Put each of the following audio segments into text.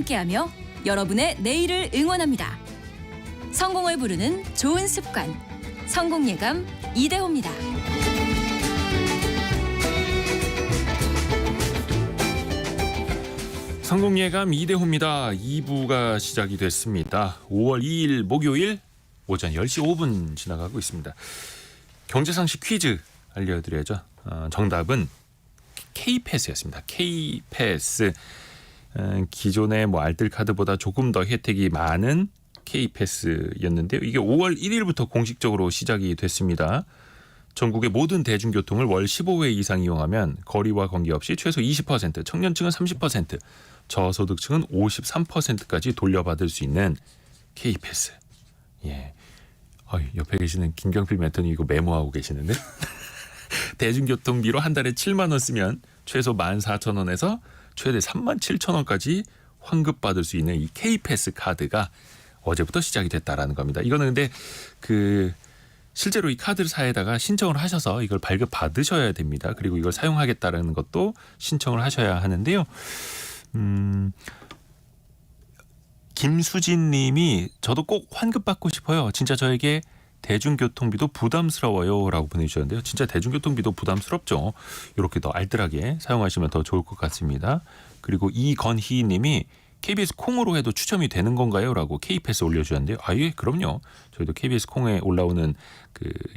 함께하며 여러분의 내일을 응원합니다. 성공을 부르는 좋은 습관, 성공예감 이대호입니다. 성공예감 이대호입니다. 2부가 시작이 됐습니다. 5월 2일 목요일 오전 10시 5분 지나가고 있습니다. 경제상식 퀴즈 알려드려야죠. 정답은 K패스였습니다. K패스. 기존의 알뜰 카드보다 조금 더 혜택이 많은 K패스였는데요. 이게 5월 1일부터 공식적으로 시작이 됐습니다. 전국의 모든 대중교통을 월 15회 이상 이용하면 거리와 관계없이 최소 20%, 청년층은 30%, 저소득층은 53%까지 돌려받을 수 있는 K패스. 예. 옆에 계시는 김경필 멘토님 이거 메모하고 계시는데 대중교통비로 한 달에 7만 원 쓰면 최소 14,000원에서 최대 37,000원까지 환급받을 수 있는 이 K패스 카드가 어제부터 시작이 됐다라는 겁니다. 이거는 근데 실제로 이 카드사에다가 신청을 하셔서 이걸 발급 받으셔야 됩니다. 그리고 이걸 사용하겠다라는 것도 신청을 하셔야 하는데요. 김수진 님이 저도 꼭 환급받고 싶어요. 진짜 저에게 대중교통비도 부담스러워요 라고 보내주셨는데요. 진짜 대중교통비도 부담스럽죠. 이렇게 더 알뜰하게 사용하시면 더 좋을 것 같습니다. 그리고 이건희 님이 KBS 콩으로 해도 추첨이 되는 건가요? 라고 K패스 올려주셨는데요. 예, 그럼요. 저희도 KBS 콩에 올라오는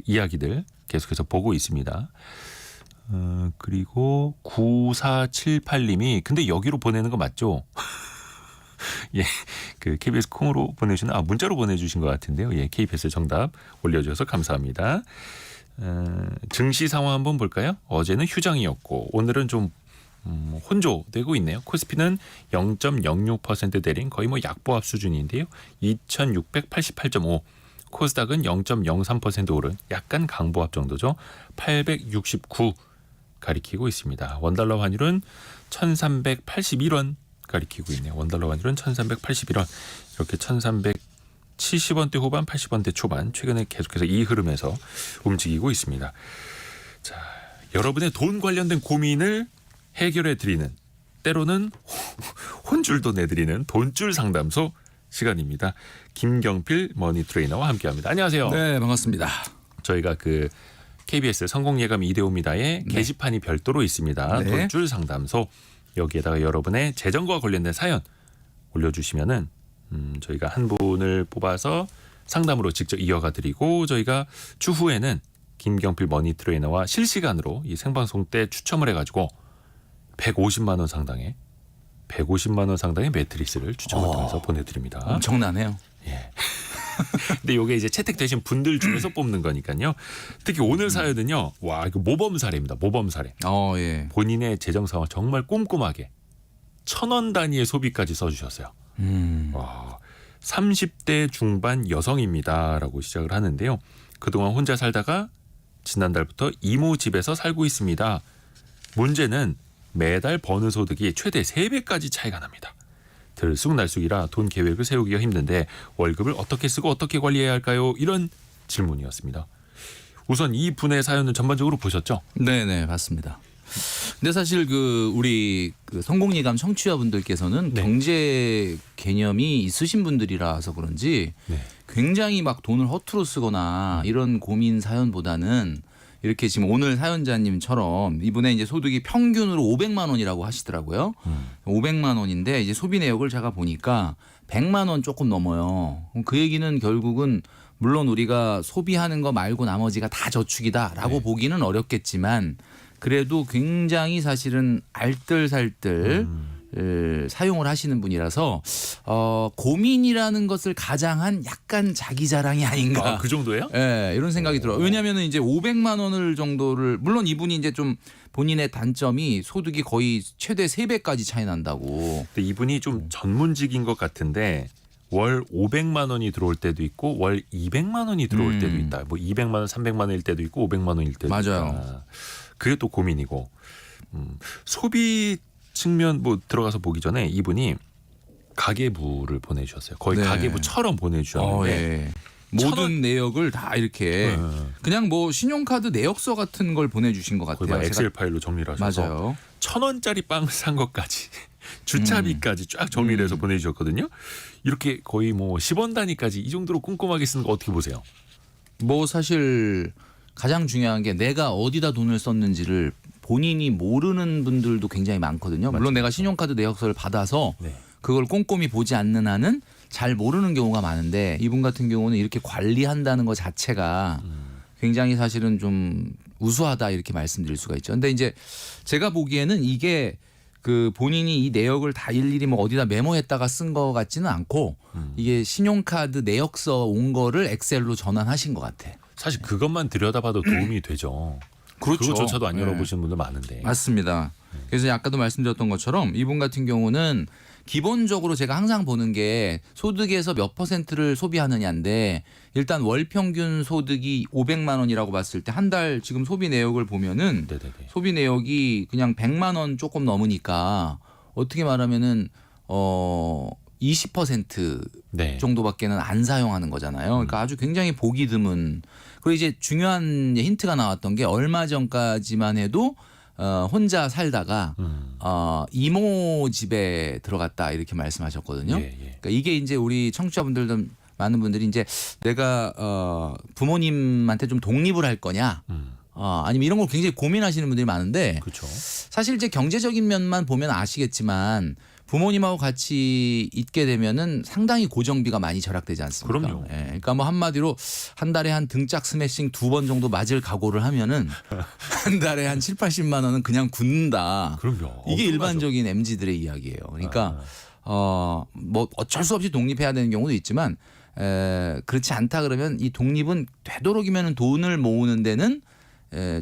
이야기들 계속해서 보고 있습니다. 그리고 9478님이 근데 여기로 보내는 거 맞죠? 예, KBS 콩으로 보내주시는 문자로 보내주신 것 같은데요. 예, K패스 정답 올려주셔서 감사합니다. 증시 상황 한번 볼까요? 어제는 휴장이었고 오늘은 좀 혼조되고 있네요. 코스피는 0.06% 내린 거의 약보합 수준인데요. 2688.5. 코스닥은 0.03% 오른 약간 강보합 정도죠. 869 가리키고 있습니다. 원달러 환율은 1381원 가리키고 있네요. 원달러 환율은 1381원. 이렇게 1370원대 후반 80원대 초반 최근에 계속해서 이 흐름에서 움직이고 있습니다. 자, 여러분의 돈 관련된 고민을 해결해 드리는 때로는 혼줄도 내드리는 돈줄 상담소 시간입니다. 김경필 머니트레이너와 함께합니다. 안녕하세요. 네, 반갑습니다. 저희가 KBS 성공예감 이대호입니다의 게시판이 별도로 있습니다. 네. 돈줄 상담소 여기에다가 여러분의 재정과 관련된 사연 올려주시면은 저희가 한 분을 뽑아서 상담으로 직접 이어가 드리고 저희가 추후에는 김경필 머니트레이너와 실시간으로 이 생방송 때 추첨을 해가지고 150만 원 상당의 매트리스를 추첨을 통해서 보내드립니다. 엄청나네요. 예. 근데 이게 이제 채택되신 분들 중에서 뽑는 거니까요. 특히 오늘 사연은요. 이거 모범 사례입니다. 모범 사례. 예. 본인의 재정 상황 정말 꼼꼼하게 1,000원 단위의 소비까지 써주셨어요. 30대 중반 여성입니다라고 시작을 하는데요. 그동안 혼자 살다가 지난달부터 이모 집에서 살고 있습니다. 문제는 매달 버는 소득이 최대 3배까지 차이가 납니다. 들쑥날쑥이라 돈 계획을 세우기가 힘든데 월급을 어떻게 쓰고 어떻게 관리해야 할까요? 이런 질문이었습니다. 우선 이 분의 사연은 전반적으로 보셨죠? 네, 봤습니다. 근데 사실 우리 성공예감 청취자분들께서는 경제 개념이 있으신 분들이라서 그런지 굉장히 돈을 허투루 쓰거나 이런 고민 사연보다는 이렇게 지금 오늘 사연자님처럼 이분의 이제 소득이 평균으로 500만 원이라고 하시더라고요. 500만 원인데 이제 소비 내역을 제가 보니까 100만 원 조금 넘어요. 그 얘기는 결국은 물론 우리가 소비하는 거 말고 나머지가 다 저축이다라고 보기는 어렵겠지만 그래도 굉장히 사실은 알뜰살뜰 사용을 하시는 분이라서 고민이라는 것을 가장한 약간 자기 자랑이 아닌가. 그 정도예요? 네, 이런 생각이 들어요. 왜냐하면 이제 500만 원을 정도를 물론 이분이 이제 좀 본인의 단점이 소득이 거의 최대 3배까지 차이 난다고. 근데 이분이 좀 전문직인 것 같은데 월 500만 원이 들어올 때도 있고 월 200만 원이 들어올 때도 있다. 200만 원, 300만 원일 때도 있고 500만 원일 때도 맞아요. 있다. 그게 또 고민이고 소비 측면 들어가서 보기 전에 이분이 가계부를 보내주셨어요. 거의 가계부처럼 보내주셨는데 모든 내역을 다 이렇게 그냥 신용카드 내역서 같은 걸 보내주신 것 같아요. 거의 엑셀 파일로 정리를 하셔서 맞아요. 1,000원짜리 빵 산 것까지 주차비까지 쫙 정리를 해서 보내주셨거든요. 이렇게 거의 뭐 10원 단위까지 이 정도로 꼼꼼하게 쓰는 거 어떻게 보세요? 뭐 사실 가장 중요한 게 내가 어디다 돈을 썼는지를 본인이 모르는 분들도 굉장히 많거든요. 물론 내가 신용카드 내역서를 받아서 네. 그걸 꼼꼼히 보지 않는 한은 잘 모르는 경우가 많은데 이분 같은 경우는 이렇게 관리한다는 것 자체가 굉장히 사실은 좀 우수하다 이렇게 말씀드릴 수가 있죠. 근데 이제 제가 보기에는 이게 그 본인이 이 내역을 다 일일이 뭐 어디다 메모했다가 쓴 거 같지는 않고 이게 신용카드 내역서 온 거를 엑셀로 전환하신 것 같아. 사실 그것만 들여다봐도 도움이 되죠. 그렇죠. 그것조차도 안 네. 열어보시는 분들 많은데. 맞습니다. 그래서 아까도 말씀드렸던 것처럼 이분 같은 경우는 기본적으로 제가 항상 보는 게 소득에서 몇 퍼센트를 소비하느냐인데 일단 월 평균 소득이 500만 원이라고 봤을 때 한 달 지금 소비 내역을 보면은 네네네. 소비 내역이 그냥 100만 원 조금 넘으니까 어떻게 말하면은 20% 네. 정도밖에는 안 사용하는 거잖아요. 그러니까 아주 굉장히 보기 드문. 그리고 이제 중요한 힌트가 나왔던 게 얼마 전까지만 해도 혼자 살다가 이모 집에 들어갔다 이렇게 말씀하셨거든요. 예, 예. 그러니까 이게 이제 우리 청취자분들도 많은 분들이 이제 내가 부모님한테 좀 독립을 할 거냐, 아니면 이런 걸 굉장히 고민하시는 분들이 많은데 그렇죠. 사실 이제 경제적인 면만 보면 아시겠지만 부모님하고 같이 있게 되면은 상당히 고정비가 많이 절약되지 않습니까? 그럼요. 예, 그러니까 뭐 한마디로 한 달에 한 등짝 스매싱 2번 정도 맞을 각오를 하면은 한 달에 한 7, 80만 원은 그냥 굳는다. 그럼요. 이게 엄청나죠. 일반적인 MZ들의 이야기예요. 그러니까 뭐 어쩔 수 없이 독립해야 되는 경우도 있지만 그렇지 않다 그러면 이 독립은 되도록이면 돈을 모으는 데는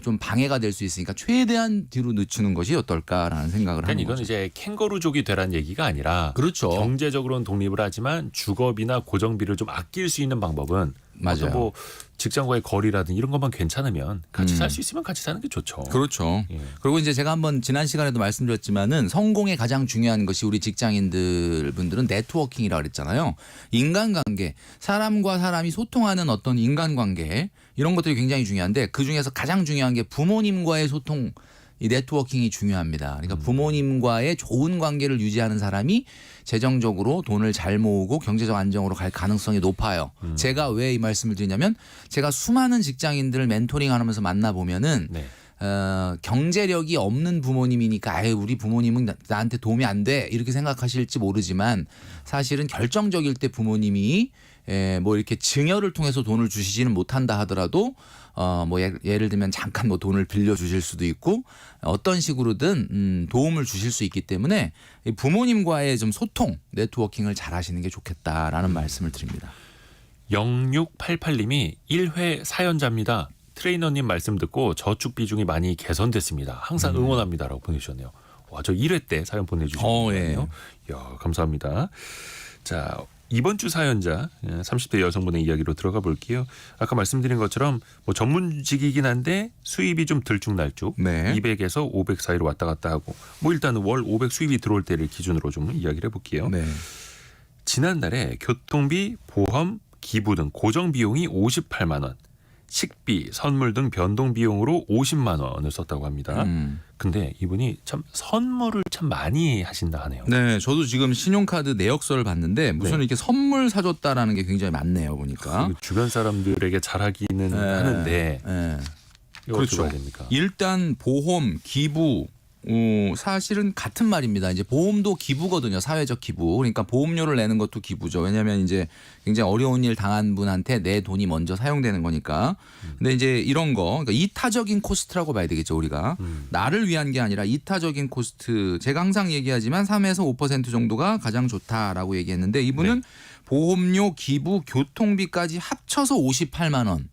좀 방해가 될 수 있으니까 최대한 뒤로 늦추는 것이 어떨까라는 생각을 그러니까 하는 이건 거죠. 이제 캥거루족이 되란 얘기가 아니라 그렇죠. 경제적으로는 독립을 하지만 주거비나 고정비를 좀 아낄 수 있는 방법은 맞아요. 어떤 뭐 직장과의 거리라든 이런 것만 괜찮으면 같이 살 수 있으면 같이 사는 게 좋죠. 그렇죠. 예. 그리고 이제 제가 한번 지난 시간에도 말씀드렸지만은 성공에 가장 중요한 것이 우리 직장인들 분들은 네트워킹이라고 그랬잖아요. 인간관계, 사람과 사람이 소통하는 어떤 인간관계 이런 것들이 굉장히 중요한데 그 중에서 가장 중요한 게 부모님과의 소통, 이 네트워킹이 중요합니다. 그러니까 부모님과의 좋은 관계를 유지하는 사람이 재정적으로 돈을 잘 모으고 경제적 안정으로 갈 가능성이 높아요. 제가 왜 이 말씀을 드리냐면 제가 수많은 직장인들을 멘토링하면서 만나보면은 네. 경제력이 없는 부모님이니까 아예 우리 부모님은 나한테 도움이 안 돼 이렇게 생각하실지 모르지만 사실은 결정적일 때 부모님이 뭐 이렇게 증여를 통해서 돈을 주시지는 못한다 하더라도 뭐 예를 들면 잠깐 뭐 돈을 빌려 주실 수도 있고 어떤 식으로든 도움을 주실 수 있기 때문에 부모님과의 좀 소통 네트워킹을 잘 하시는 게 좋겠다라는 말씀을 드립니다. 0688님이 1회 사연자입니다. 트레이너님 말씀 듣고 저축 비중이 많이 개선됐습니다. 항상 응원합니다라고 보내주셨네요. 와, 저 1회 때 사연 보내주셨네요. 예. 이야, 감사합니다. 자, 이번 주 사연자 30대 여성분의 이야기로 들어가 볼게요. 아까 말씀드린 것처럼 뭐 전문직이긴 한데 수입이 좀 들쭉날쭉 네. 200에서 500 사이로 왔다 갔다 하고 뭐 일단은 월 500 수입이 들어올 때를 기준으로 좀 이야기를 해볼게요. 네. 지난달에 교통비, 보험, 기부 등 고정 비용이 58만 원, 식비, 선물 등 변동 비용으로 50만 원을 썼다고 합니다. 근데 이분이 참 선물을 참 많이 하신다 하네요. 네, 저도 지금 신용카드 내역서를 봤는데 무슨 네. 이렇게 선물 사줬다라는 게 굉장히 많네요 보니까. 주변 사람들에게 잘하기는 하는데 네. 이거 어떻게 봐야 됩니까? 일단 보험, 기부 사실은 같은 말입니다. 이제 보험도 기부거든요. 사회적 기부. 그러니까 보험료를 내는 것도 기부죠. 왜냐하면 이제 굉장히 어려운 일 당한 분한테 내 돈이 먼저 사용되는 거니까. 근데 이제 이런 거, 그러니까 이타적인 코스트라고 봐야 되겠죠. 우리가 나를 위한 게 아니라 이타적인 코스트. 제가 항상 얘기하지만 3에서 5% 정도가 가장 좋다라고 얘기했는데 이분은 보험료, 기부, 교통비까지 합쳐서 58만 원.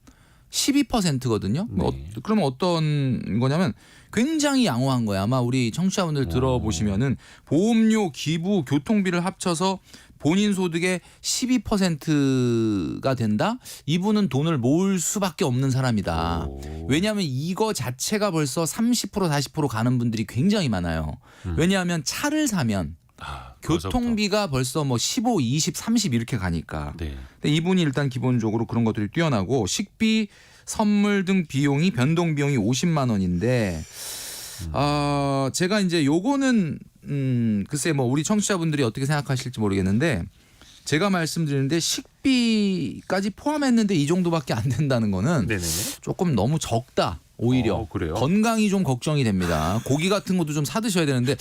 12%거든요. 네. 그러면 어떤 거냐면 굉장히 양호한 거예요. 아마 우리 청취자분들 들어보시면은 보험료, 기부, 교통비를 합쳐서 본인 소득의 12%가 된다? 이분은 돈을 모을 수밖에 없는 사람이다. 왜냐하면 이거 자체가 벌써 30% 40% 가는 분들이 굉장히 많아요. 왜냐하면 차를 사면 교통비가 벌써 뭐 15, 20, 30 이렇게 가니까. 네. 근데 이분이 일단 기본적으로 그런 것들이 뛰어나고 식비, 선물 등 비용이 변동 비용이 50만 원인데 제가 이제 요거는 글쎄 뭐 우리 청취자분들이 어떻게 생각하실지 모르겠는데 제가 말씀드리는데 식비까지 포함했는데 이 정도밖에 안 된다는 거는 네네네. 조금 너무 적다. 오히려 그래요? 건강이 좀 걱정이 됩니다. 고기 같은 것도 좀 사드셔야 되는데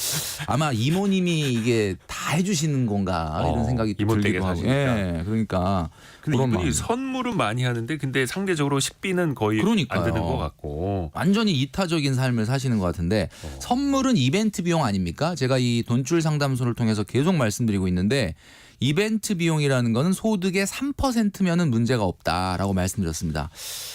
아마 이모님이 이게 다 해주시는 건가 이런 생각이 이모 댁에 들기도 하고. 사시니까. 예, 그러니까 근데 그런 이분이 마음이. 선물은 많이 하는데 근데 상대적으로 식비는 거의 그러니까요. 안 드는 것 같고. 완전히 이타적인 삶을 사시는 것 같은데 선물은 이벤트 비용 아닙니까? 제가 이 돈줄 상담소를 통해서 계속 말씀드리고 있는데 이벤트 비용이라는 거는 소득의 3%면은 문제가 없다라고 말씀드렸습니다.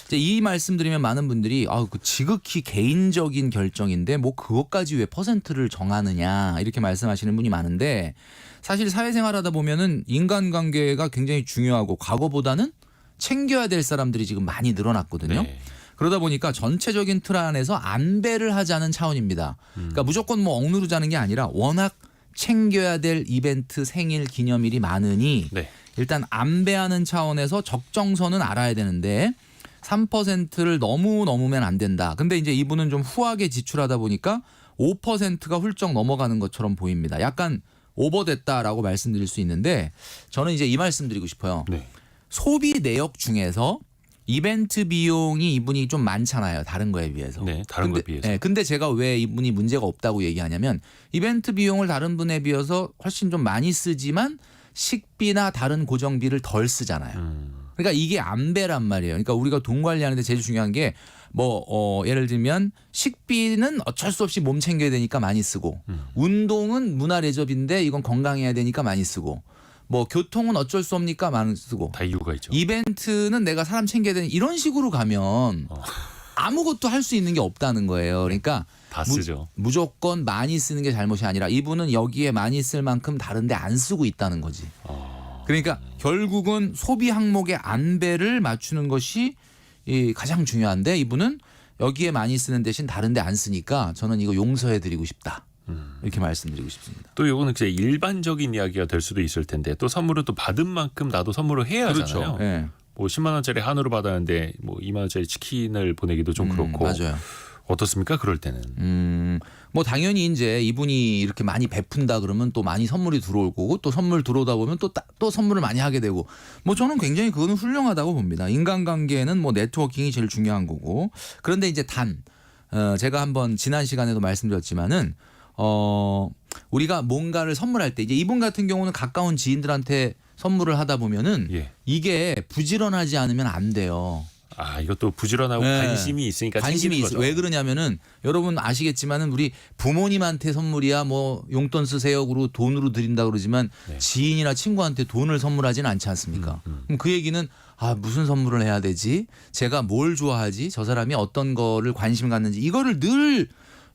이제 이 말씀드리면 많은 분들이 그 지극히 개인적인 결정인데 뭐 그것까지 왜 퍼센트를 정하느냐 이렇게 말씀하시는 분이 많은데 사실 사회생활하다 보면은 인간관계가 굉장히 중요하고 과거보다는 챙겨야 될 사람들이 지금 많이 늘어났거든요. 네. 그러다 보니까 전체적인 틀 안에서 안배를 하자는 차원입니다. 그러니까 무조건 뭐 억누르자는 게 아니라 워낙 챙겨야 될 이벤트, 생일, 기념일이 많으니 네. 일단 안배하는 차원에서 적정선은 알아야 되는데 3%를 너무 넘으면 안 된다. 근데 이제 이분은 좀 후하게 지출하다 보니까 5%가 훌쩍 넘어가는 것처럼 보입니다. 약간 오버됐다라고 말씀드릴 수 있는데 저는 이제 이 말씀드리고 싶어요. 네. 소비 내역 중에서 이벤트 비용이 이분이 좀 많잖아요. 다른 거에 비해서. 네, 다른 거에 비해서. 네, 근데 제가 왜 이분이 문제가 없다고 얘기하냐면 이벤트 비용을 다른 분에 비해서 훨씬 좀 많이 쓰지만 식비나 다른 고정비를 덜 쓰잖아요. 그러니까 이게 안배란 말이에요. 그러니까 우리가 돈 관리하는데 제일 중요한 게 예를 들면 식비는 어쩔 수 없이 몸 챙겨야 되니까 많이 쓰고 운동은 문화 레저비인데 이건 건강해야 되니까 많이 쓰고 교통은 어쩔 수 없으니까 많이 쓰고 다 이유가 있죠. 이벤트는 내가 사람 챙겨야 되는 이런 식으로 가면 아무것도 할 수 있는 게 없다는 거예요. 그러니까 다 쓰죠. 무조건 많이 쓰는 게 잘못이 아니라 이분은 여기에 많이 쓸 만큼 다른 데 안 쓰고 있다는 거지. 그러니까 결국은 소비 항목의 안배를 맞추는 것이 가장 중요한데 이분은 여기에 많이 쓰는 대신 다른 데 안 쓰니까 저는 이거 용서해 드리고 싶다. 이렇게 말씀드리고 싶습니다. 또 이거는 이제 일반적인 이야기가 될 수도 있을 텐데 또 선물은 또 받은 만큼 나도 선물을 해야 하잖아요. 네. 뭐 10만 원짜리 한우를 받았는데 뭐 2만 원짜리 치킨을 보내기도 좀 그렇고. 맞아요. 어떻습니까? 그럴 때는. 당연히 이제 이분이 이렇게 많이 베푼다 그러면 또 많이 선물이 들어올 거고 또 선물 들어오다 보면 또 선물을 많이 하게 되고 저는 굉장히 그거는 훌륭하다고 봅니다. 인간관계에는 네트워킹이 제일 중요한 거고 그런데 이제 제가 한번 지난 시간에도 말씀드렸지만은 우리가 뭔가를 선물할 때 이제 이분 같은 경우는 가까운 지인들한테 선물을 하다 보면은 이게 부지런하지 않으면 안 돼요. 이것도 부지런하고 관심이 있으니까 관심이 있어요. 왜 그러냐면은 여러분 아시겠지만은 우리 부모님한테 선물이야 용돈 쓰세요 그러고 돈으로 드린다 그러지만 지인이나 친구한테 돈을 선물하지는 않지 않습니까? 그럼 그 얘기는 무슨 선물을 해야 되지? 제가 뭘 좋아하지? 저 사람이 어떤 거를 관심 갖는지 이거를 늘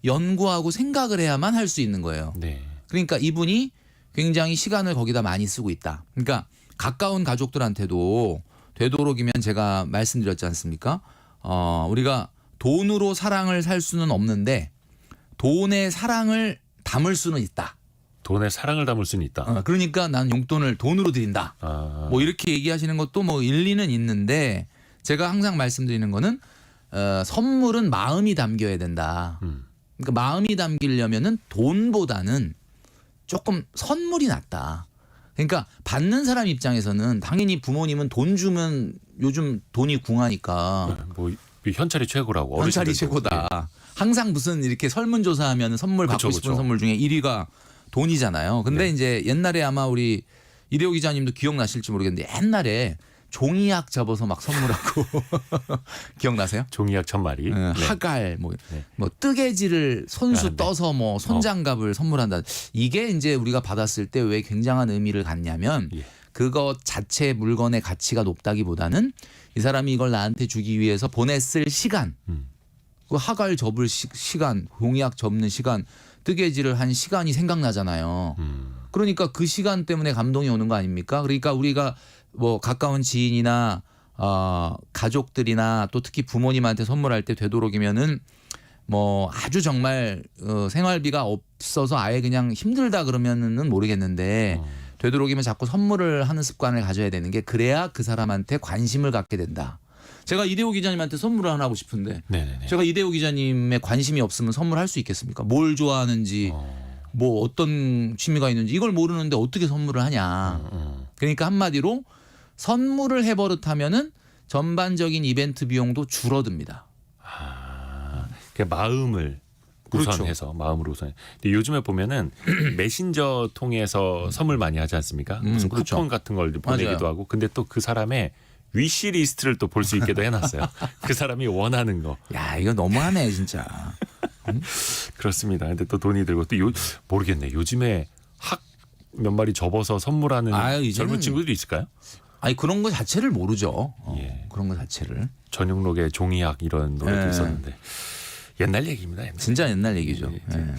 연구하고 생각을 해야만 할 수 있는 거예요. 네. 그러니까 이분이 굉장히 시간을 거기다 많이 쓰고 있다. 그러니까 가까운 가족들한테도 되도록이면 제가 말씀드렸지 않습니까? 우리가 돈으로 사랑을 살 수는 없는데 돈에 사랑을 담을 수는 있다. 돈에 사랑을 담을 수는 있다. 그러니까 난 용돈을 돈으로 드린다. 이렇게 얘기하시는 것도 일리는 있는데 제가 항상 말씀드리는 거는 선물은 마음이 담겨야 된다. 그러니까 마음이 담기려면은 돈보다는 조금 선물이 낫다. 그러니까 받는 사람 입장에서는 당연히 부모님은 돈 주면 요즘 돈이 궁하니까 현찰이 최고라고. 현찰이 최고다. 항상 무슨 이렇게 설문조사하면 선물 받고 싶은 선물 중에 1위가 돈이잖아요. 근데 이제 옛날에 아마 우리 이대호 기자님도 기억나실지 모르겠는데 옛날에 종이약 접어서 막 선물하고 기억나세요? 종이약 1000마리. 하갈 뜨개질을 손수 떠서 손장갑을 선물한다. 이게 이제 우리가 받았을 때 왜 굉장한 의미를 갖냐면 그거 자체 물건의 가치가 높다기보다는 이 사람이 이걸 나한테 주기 위해서 보냈을 시간, 그 하갈 접을 시간, 종이약 접는 시간, 뜨개질을 한 시간이 생각나잖아요. 그러니까 그 시간 때문에 감동이 오는 거 아닙니까? 그러니까 우리가 가까운 지인이나 가족들이나 또 특히 부모님한테 선물할 때 되도록이면은 아주 정말 생활비가 없어서 아예 그냥 힘들다 그러면은 모르겠는데 되도록이면 자꾸 선물을 하는 습관을 가져야 되는 게 그래야 그 사람한테 관심을 갖게 된다. 제가 이대호 기자님한테 선물을 하나 하고 싶은데 제가 이대호 기자님의 관심이 없으면 선물할 수 있겠습니까? 뭘 좋아하는지 뭐 어떤 취미가 있는지 이걸 모르는데 어떻게 선물을 하냐. 그러니까 한마디로 선물을 해버릇하면은 전반적인 이벤트 비용도 줄어듭니다. 그 마음을 그렇죠. 우선해서 마음으로 우선. 근데 요즘에 보면은 메신저 통해서 선물 많이 하지 않습니까? 무슨 그렇죠. 쿠폰 같은 걸 보내기도 맞아요. 하고. 근데 또 그 사람의 위시 리스트를 또 볼 수 있게도 해놨어요. 그 사람이 원하는 거. 야 이거 너무하네 진짜. 그렇습니다. 근데 또 돈이 들고 또 모르겠네. 요즘에 학 몇 마리 접어서 선물하는 아유, 이제는- 젊은 친구들이 있을까요? 아니 그런 거 자체를 모르죠. 예. 그런 거 자체를. 전용록의 종이학 이런 노래도 예. 있었는데 옛날 얘기입니다. 옛날. 진짜 옛날 얘기죠. 예. 예.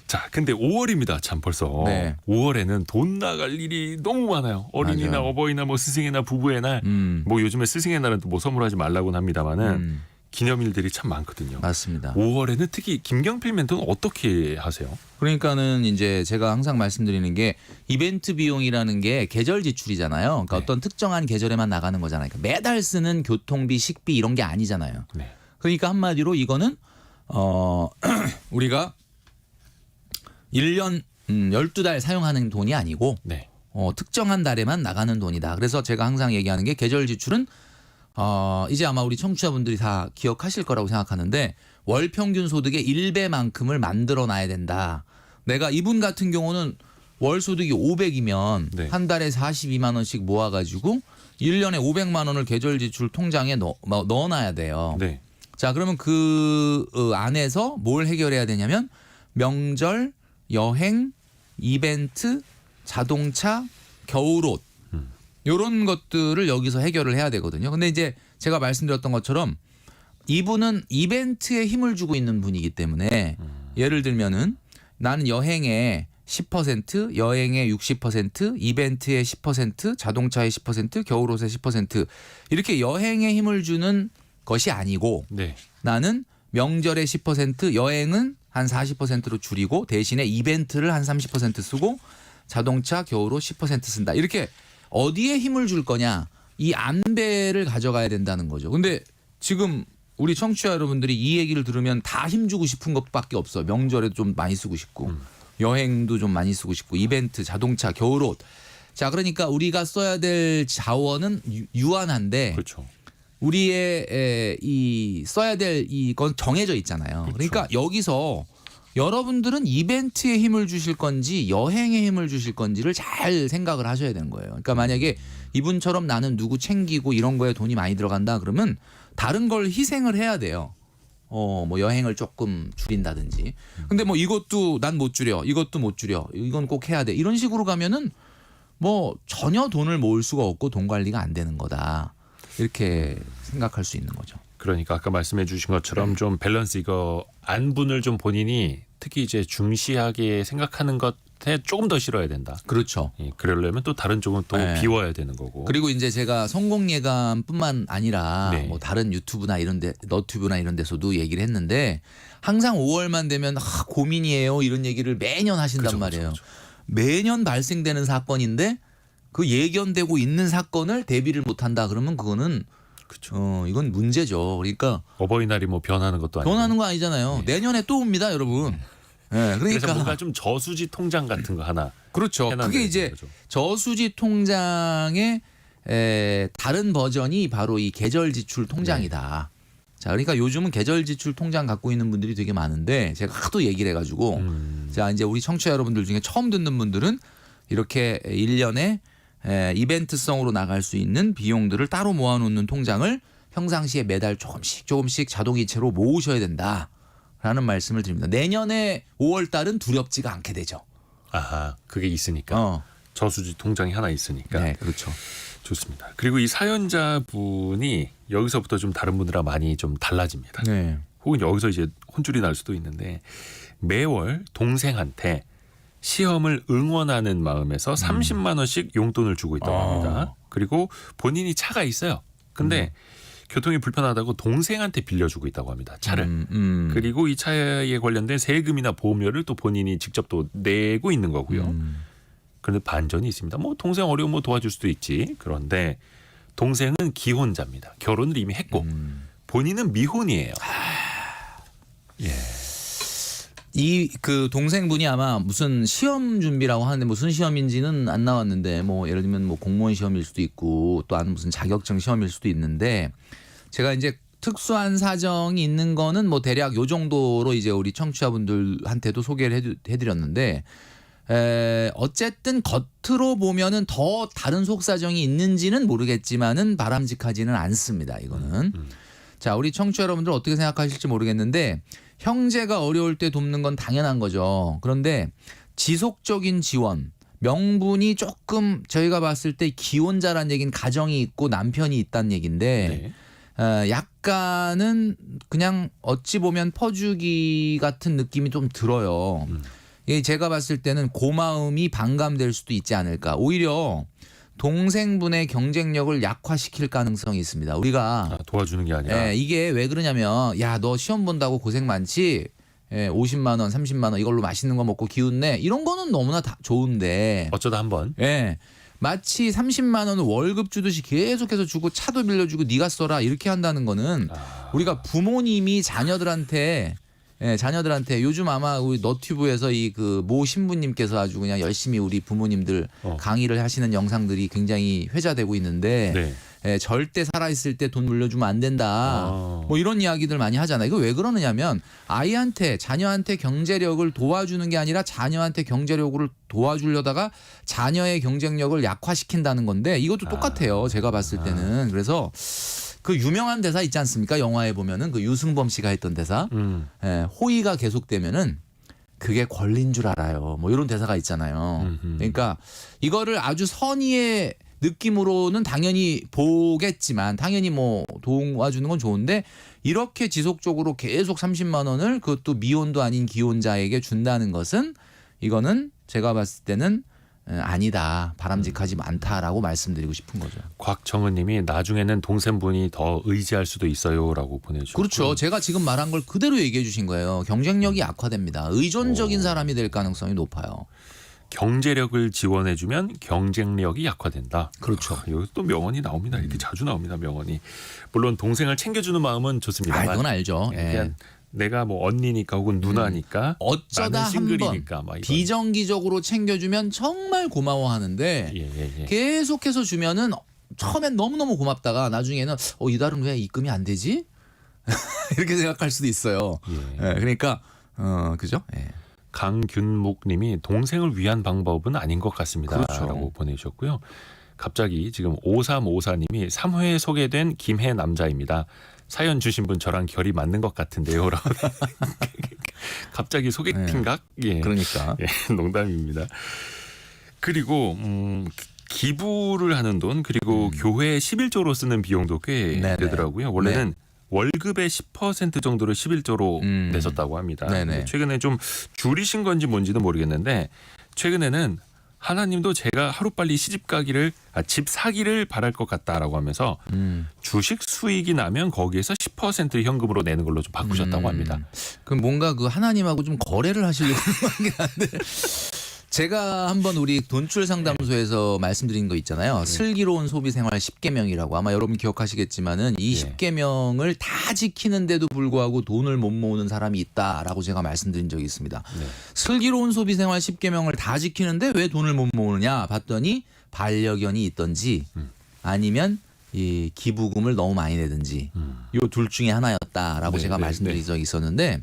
자, 근데 5월입니다. 참 벌써. 네. 5월에는 돈 나갈 일이 너무 많아요. 어린이날, 맞아요. 어버이날, 뭐 스승의 날, 부부의 날. 뭐 요즘에 스승의 날은 또 뭐 선물하지 말라고는 합니다만은 기념일들이 참 많거든요. 맞습니다. 5월에는 특히 김경필 멘토는 어떻게 하세요? 그러니까는 이제 제가 항상 말씀드리는 게 이벤트 비용이라는 게 계절 지출이잖아요. 그러니까 네. 어떤 특정한 계절에만 나가는 거잖아요. 그러니까 매달 쓰는 교통비, 식비 이런 게 아니잖아요. 네. 그러니까 한마디로 이거는 우리가 1년 12달 사용하는 돈이 아니고 네. 특정한 달에만 나가는 돈이다. 그래서 제가 항상 얘기하는 게 계절 지출은 이제 아마 우리 청취자분들이 다 기억하실 거라고 생각하는데 월 평균 소득의 1배만큼을 만들어 놔야 된다. 내가 이분 같은 경우는 월 소득이 500이면 네. 한 달에 42만 원씩 모아가지고 1년에 500만 원을 계절 지출 통장에 넣어놔야 돼요. 네. 자, 그러면 그 안에서 뭘 해결해야 되냐면 명절, 여행, 이벤트, 자동차, 겨울옷 이런 것들을 여기서 해결을 해야 되거든요. 근데 이제 제가 말씀드렸던 것처럼 이분은 이벤트에 힘을 주고 있는 분이기 때문에 예를 들면은 나는 여행에 10%, 여행에 60%, 이벤트에 10%, 자동차에 10%, 겨울옷에 10% 이렇게 여행에 힘을 주는 것이 아니고 네. 나는 명절에 10%, 여행은 한 40%로 줄이고 대신에 이벤트를 한 30% 쓰고 자동차, 겨울옷 10% 쓴다. 이렇게 어디에 힘을 줄 거냐 이 안배를 가져가야 된다는 거죠. 근데 지금 우리 청취자 여러분들이 이 얘기를 들으면 다 힘주고 싶은 것밖에 없어. 명절에도 좀 많이 쓰고 싶고 여행도 좀 많이 쓰고 싶고 이벤트, 자동차, 겨울옷. 자, 그러니까 우리가 써야 될 자원은 유한한데 그렇죠. 우리의 이 써야 될 이건 정해져 있잖아요. 그렇죠. 그러니까 여기서 여러분들은 이벤트에 힘을 주실 건지 여행에 힘을 주실 건지를 잘 생각을 하셔야 되는 거예요. 그러니까 만약에 이분처럼 나는 누구 챙기고 이런 거에 돈이 많이 들어간다 그러면 다른 걸 희생을 해야 돼요. 뭐 여행을 조금 줄인다든지. 근데 뭐 이것도 난 못 줄여. 이것도 못 줄여. 이건 꼭 해야 돼. 이런 식으로 가면은 뭐 전혀 돈을 모을 수가 없고 돈 관리가 안 되는 거다. 이렇게 생각할 수 있는 거죠. 그러니까 아까 말씀해 주신 것처럼 좀 밸런스 이거 안분을 좀 본인이 특히 이제 중시하게 생각하는 것에 조금 더 실어야 된다. 그렇죠. 예, 그러려면 또 다른 쪽은 또 네. 비워야 되는 거고. 그리고 이제 제가 성공예감뿐만 아니라 네. 뭐 다른 유튜브나 이런데 너튜브나 이런 데서도 얘기를 했는데 항상 5월만 되면 고민이에요 이런 얘기를 매년 하신단 그죠, 말이에요. 그죠, 그죠. 매년 발생되는 사건인데 그 예견되고 있는 사건을 대비를 못한다 그러면 그거는 그렇죠. 이건 문제죠. 그러니까 어버이날이 뭐 변하는 것도 아니고. 변하는 거 아니잖아요. 내년에 또 옵니다, 여러분. 네, 그래서 그러니까 뭔가 좀 저수지 통장 같은 거 하나. 그렇죠. 해놔야 그게 되는 이제 거죠. 저수지 통장의 다른 버전이 바로 이 계절 지출 통장이다. 자, 그러니까 요즘은 계절 지출 통장 갖고 있는 분들이 되게 많은데 제가 하도 얘기를 해가지고 자, 이제 우리 청취자 여러분들 중에 처음 듣는 분들은 이렇게 1년에 이벤트성으로 나갈 수 있는 비용들을 따로 모아놓는 통장을 평상시에 매달 조금씩 자동이체로 모으셔야 된다라는 말씀을 드립니다. 내년에 5월 달은 두렵지가 않게 되죠. 아하, 그게 있으니까. 저수지 통장이 하나 있으니까. 네, 그렇죠. 좋습니다. 그리고 이 사연자 분이 여기서부터 좀 다른 분들과 많이 좀 달라집니다. 네. 혹은 여기서 이제 혼쭐이 날 수도 있는데 매월 동생한테 시험을 응원하는 마음에서 30만 원씩 용돈을 주고 있다고 합니다. 그리고 본인이 차가 있어요. 근데 교통이 불편하다고 동생한테 빌려주고 있다고 합니다. 차를. 그리고 이 차에 관련된 세금이나 보험료를 또 본인이 직접 또 내고 있는 거고요. 그런데 반전이 있습니다. 뭐 동생 어려우면 뭐 도와줄 수도 있지. 그런데 동생은 기혼자입니다. 결혼을 이미 했고 본인은 미혼이에요. 예. 이 그 동생분이 아마 무슨 시험 준비라고 하는데 무슨 시험인지는 안 나왔는데 뭐 예를 들면 뭐 공무원 시험일 수도 있고 또 아는 무슨 자격증 시험일 수도 있는데 제가 이제 특수한 사정이 있는 거는 뭐 대략 요 정도로 이제 우리 청취자분들한테도 소개를 해드렸는데 어쨌든 겉으로 보면은 더 다른 속사정이 있는지는 모르겠지만은 바람직하지는 않습니다. 이거는. 자, 우리 청취자 여러분들 어떻게 생각하실지 모르겠는데 형제가 어려울 때 돕는 건 당연한 거죠. 그런데 지속적인 지원, 명분이 조금 저희가 봤을 때 기혼자란 얘기는 가정이 있고 남편이 있다는 얘기인데 약간은 그냥 어찌 보면 퍼주기 같은 느낌이 좀 들어요. 제가 봤을 때는 고마움이 반감될 수도 있지 않을까. 오히려 동생분의 경쟁력을 약화시킬 가능성이 있습니다. 우리가 도와주는 게 아니라. 이게 왜 그러냐면 야, 너 시험 본다고 고생 많지? 50만 원, 30만 원 이걸로 맛있는 거 먹고 기운내. 이런 거는 너무나 다 좋은데. 어쩌다 한번. 마치 30만 원을 월급 주듯이 계속해서 주고 차도 빌려주고 네가 써라 이렇게 한다는 거는 우리가 부모님이 자녀들한테 요즘 아마 우리 너튜브에서 이 그 모 신부님께서 아주 그냥 열심히 우리 부모님들 강의를 하시는 영상들이 굉장히 회자되고 있는데 절대 살아있을 때 돈 물려주면 안 된다. 뭐 이런 이야기들 많이 하잖아요. 이거 왜 그러느냐면 자녀한테 경제력을 도와주는 게 아니라 자녀한테 경제력을 도와주려다가 자녀의 경쟁력을 약화시킨다는 건데 이것도 똑같아요. 제가 봤을 때는. 그래서 그 유명한 대사 있지 않습니까? 영화에 보면은 그 유승범 씨가 했던 대사. 호의가 계속되면은 그게 권리인 줄 알아요. 뭐 이런 대사가 있잖아요. 그러니까 이거를 아주 선의의 느낌으로는 당연히 보겠지만 당연히 뭐 도와주는 건 좋은데 이렇게 지속적으로 계속 30만 원을 그것도 미혼도 아닌 기혼자에게 준다는 것은 이거는 제가 봤을 때는 아니다. 바람직하지 않다라고 말씀드리고 싶은 거죠. 곽정은 님이 나중에는 동생분이 더 의지할 수도 있어요라고 보내주셨고. 그렇죠. 제가 지금 말한 걸 그대로 얘기해 주신 거예요. 경쟁력이 약화됩니다. 의존적인 사람이 될 가능성이 높아요. 경제력을 지원해주면 경쟁력이 약화된다. 그렇죠. 여기서 또 명언이 나옵니다. 이렇게 자주 나옵니다. 명언이. 물론 동생을 챙겨주는 마음은 좋습니다만. 그건 알죠. 그냥 내가 뭐 언니니까 혹은 누나니까 어쩌다 한번 비정기적으로 챙겨주면 정말 고마워하는데 계속해서 주면은 처음엔 너무너무 고맙다가 나중에는 이달은 왜 입금이 안 되지? 이렇게 생각할 수도 있어요. 그러니까 그죠? 강균묵님이 동생을 위한 방법은 아닌 것 같습니다. 그렇죠. 라고 보내주셨고요. 갑자기 지금 5354님이 3회에 소개된 김해 남자입니다. 사연 주신 분 저랑 결이 맞는 것 같은데요. 라고. 갑자기 소개팅각? 그러니까. 농담입니다. 그리고 기부를 하는 돈 그리고 교회 11조로 쓰는 비용도 꽤 되더라고요. 원래는 월급의 10% 정도를 11조로 냈었다고 합니다. 최근에 좀 줄이신 건지 뭔지도 모르겠는데 최근에는 하나님도 제가 하루빨리 집 사기를 바랄 것 같다라고 하면서 주식 수익이 나면 거기에서 10% 현금으로 내는 걸로 좀 바꾸셨다고 합니다. 그럼 뭔가 그 하나님하고 좀 거래를 하시려고 하는 게 한데 제가 한번 우리 돈줄 상담소에서 말씀드린 거 있잖아요. 슬기로운 소비 생활 10계명이라고 아마 여러분 기억하시겠지만은 이 10계명을 다 지키는데도 불구하고 돈을 못 모으는 사람이 있다라고 제가 말씀드린 적이 있습니다. 슬기로운 소비 생활 10계명을 다 지키는데 왜 돈을 못 모으느냐 봤더니 반려견이 있던지 아니면 이 기부금을 너무 많이 내든지 요 둘 중에 하나였다라고 제가 말씀드린 적이 있었는데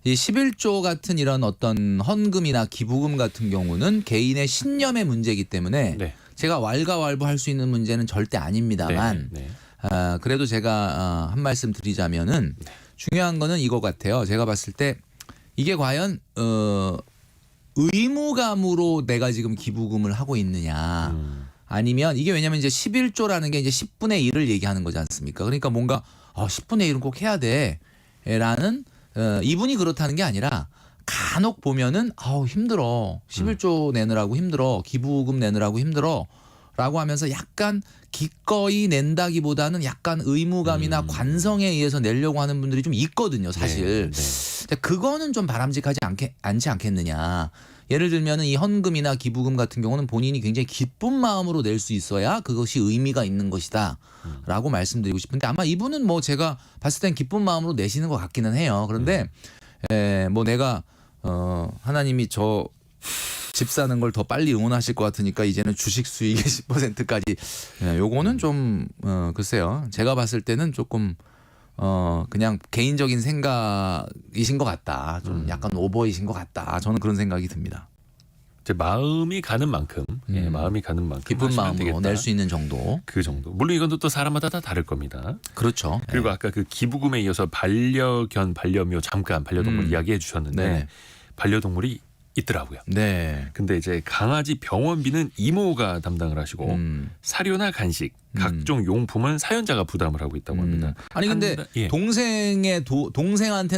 이 11조 같은 이런 어떤 헌금이나 기부금 같은 경우는 개인의 신념의 문제이기 때문에 제가 왈가왈부할 수 있는 문제는 절대 아닙니다만 그래도 제가 한 말씀 드리자면은 중요한 거는 이거 같아요. 제가 봤을 때 이게 과연 의무감으로 내가 지금 기부금을 하고 있느냐 아니면 이게 왜냐면 이제 11조라는 게 이제 10분의 1을 얘기하는 거지 않습니까? 그러니까 뭔가 10분의 1은 꼭 해야 돼라는 이분이 그렇다는 게 아니라 간혹 보면은 힘들어 11조 내느라고 힘들어 기부금 내느라고 힘들어 라고 하면서 약간 기꺼이 낸다기보다는 약간 의무감이나 관성에 의해서 내려고 하는 분들이 좀 있거든요 사실. 그거는 좀 바람직하지 않지 않겠느냐. 예를 들면 이 헌금이나 기부금 같은 경우는 본인이 굉장히 기쁜 마음으로 낼 수 있어야 그것이 의미가 있는 것이다 라고 말씀드리고 싶은데 아마 이분은 뭐 제가 봤을 땐 기쁜 마음으로 내시는 것 같기는 해요. 그런데 뭐 내가 하나님이 저 집 사는 걸 더 빨리 응원하실 것 같으니까 이제는 주식 수익의 10%까지. 요거는 좀 글쎄요. 제가 봤을 때는 조금 그냥 개인적인 생각이신 것 같다. 좀 약간 오버이신 것 같다. 저는 그런 생각이 듭니다. 제 마음이 가는 만큼, 마음이 가는 만큼 기쁜 하시면 마음으로 되겠다. 낼 수 있는 정도. 그 정도. 물론 이건 또 사람마다 다 다를 겁니다. 그렇죠. 그리고 아까 그 기부금에 이어서 반려견, 반려묘 잠깐 반려동물 이야기해 주셨는데 네. 반려동물이 있더라고요. 네. 근데 이제 강아지 병원비는 이모가 담당을 하시고 사료나 간식, 각종 용품은 사연자가 부담을 하고 있다고 합니다. 아니 근데 예. 동생한테는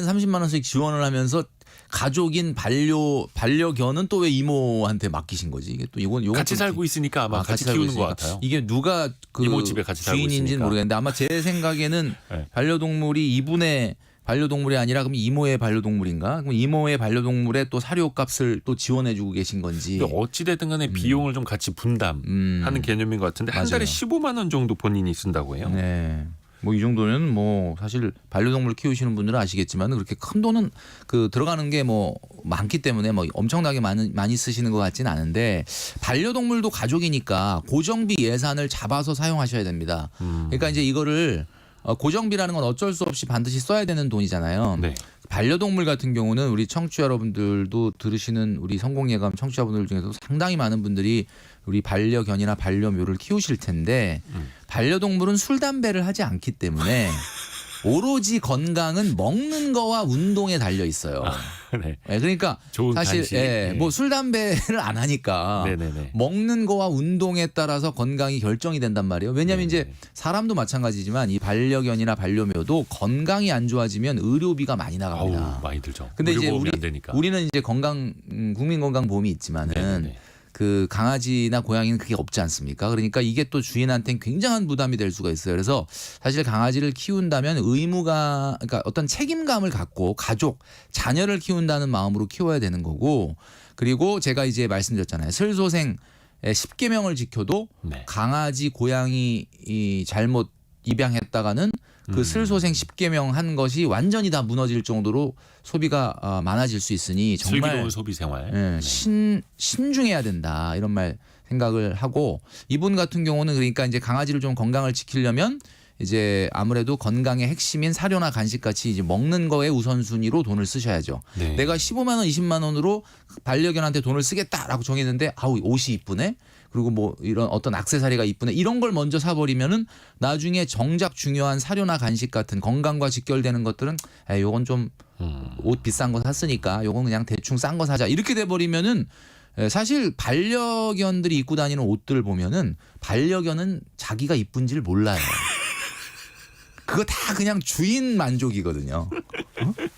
30만 원씩 지원을 하면서 가족인 반려견은 또 왜 이모한테 맡기신 거지? 이게 또 이건 같이 살고 있으니까 아마 같이 키우는 것 같아요. 이게 누가 그 이모 집에 같이 살고 주인인지는 있으니까. 모르겠는데 아마 제 생각에는 네. 반려동물이 이분의 반려동물이 아니라 그럼 이모의 반려동물인가? 그럼 이모의 반려동물의 또 사료값을 또 지원해주고 계신 건지. 근데 어찌됐든 간에 비용을 좀 같이 분담하는 개념인 것 같은데 한 달에 맞아요. 15만 원 정도 본인이 쓴다고 해요. 네. 뭐 이 정도는 뭐 사실 반려동물 키우시는 분들은 아시겠지만 그렇게 큰 돈은 그 들어가는 게 뭐 많기 때문에 뭐 엄청나게 많이 쓰시는 것 같지는 않은데 반려동물도 가족이니까 고정비 예산을 잡아서 사용하셔야 됩니다. 그러니까 이제 이거를 고정비라는 건 어쩔 수 없이 반드시 써야 되는 돈이잖아요. 네. 반려동물 같은 경우는 우리 청취자 여러분들도 들으시는 우리 성공예감 청취자분들 중에서 상당히 많은 분들이 우리 반려견이나 반려묘를 키우실 텐데 반려동물은 술 담배를 하지 않기 때문에 오로지 건강은 먹는 거와 운동에 달려 있어요. 네. 네, 그러니까 좋은 사실 간식. 네. 뭐 술 담배를 안 하니까 네네네. 먹는 거와 운동에 따라서 건강이 결정이 된단 말이에요. 왜냐하면 네네. 이제 사람도 마찬가지지만 이 반려견이나 반려묘도 건강이 안 좋아지면 의료비가 많이 나갑니다. 아우 많이 들죠. 근데 이제 의료보험이 안 되니까. 우리는 이제 국민건강보험이 있지만은 네네네. 그 강아지나 고양이는 그게 없지 않습니까? 그러니까 이게 또 주인한테는 굉장한 부담이 될 수가 있어요. 그래서 사실 강아지를 키운다면 그러니까 어떤 책임감을 갖고 가족, 자녀를 키운다는 마음으로 키워야 되는 거고, 그리고 제가 이제 말씀드렸잖아요. 슬소생 10계명을 지켜도 네. 강아지, 고양이 잘못 입양했다가는 그 슬소생 10계명 한 것이 완전히 다 무너질 정도로 소비가 많아질 수 있으니 정말 슬기로운 소비 생활. 네, 신중해야 된다 이런 말 생각을 하고, 이분 같은 경우는 그러니까 이제 강아지를 좀 건강을 지키려면 이제 아무래도 건강의 핵심인 사료나 간식 같이 이제 먹는 거에 우선순위로 돈을 쓰셔야죠. 네. 내가 15만 원, 20만 원으로 반려견한테 돈을 쓰겠다라고 정했는데 아우 옷이 이쁘네. 그리고 뭐 이런 어떤 액세서리가 이쁘네. 이런 걸 먼저 사버리면은 나중에 정작 중요한 사료나 간식 같은 건강과 직결되는 것들은 요건 좀 옷 비싼 거 샀으니까 요건 그냥 대충 싼 거 사자. 이렇게 돼버리면은 사실 반려견들이 입고 다니는 옷들 보면은 반려견은 자기가 이쁜지를 몰라요. 그거 다 그냥 주인 만족이거든요.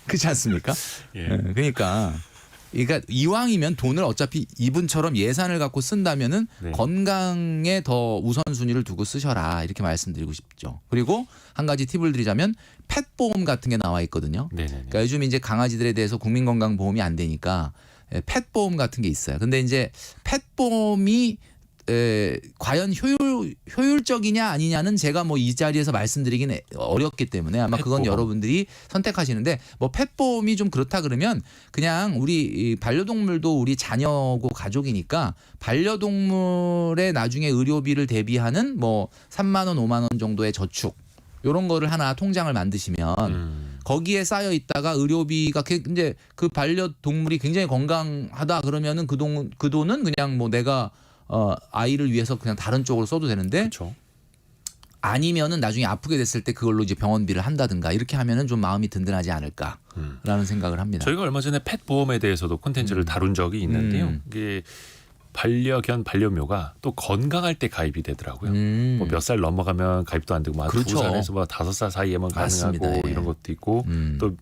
그렇지 않습니까? 예. 그러니까 이왕이면 돈을 어차피 이분처럼 예산을 갖고 쓴다면은 네. 건강에 더 우선순위를 두고 쓰셔라 이렇게 말씀드리고 싶죠. 그리고 한 가지 팁을 드리자면 펫보험 같은 게 나와 있거든요. 네네네. 그러니까 요즘 이제 강아지들에 대해서 국민건강보험이 안 되니까 펫보험 같은 게 있어요. 근데 이제 펫보험이 과연 효율적이냐 아니냐는 제가 뭐 이 자리에서 말씀드리긴 어렵기 때문에 아마 그건 펫보험. 여러분들이 선택하시는데, 뭐 펫보험이 좀 그렇다 그러면 그냥 우리 이 반려동물도 우리 자녀고 가족이니까 반려동물의 나중에 의료비를 대비하는 뭐 3만 원, 5만 원 정도의 저축 요런 거를 하나 통장을 만드시면 거기에 쌓여 있다가 의료비가 이제 그 반려동물이 굉장히 건강하다 그러면은 그 돈은 그냥 뭐 내가 아이를 위해서 그냥 다른 쪽으로 써도 되는데, 그렇죠. 아니면은 나중에 아프게 됐을 때 그걸로 이제 병원비를 한다든가 이렇게 하면은 좀 마음이 든든하지 않을까라는 생각을 합니다. 저희가 얼마 전에 펫 보험에 대해서도 콘텐츠를 다룬 적이 있는데요. 이게 반려견, 반려묘가 또 건강할 때 가입이 되더라고요. 뭐 몇 살 넘어가면 가입도 안 되고, 막 그렇죠. 2살에서 뭐 5살 사이에만 가능하고 맞습니다. 예. 이런 것도 있고, 또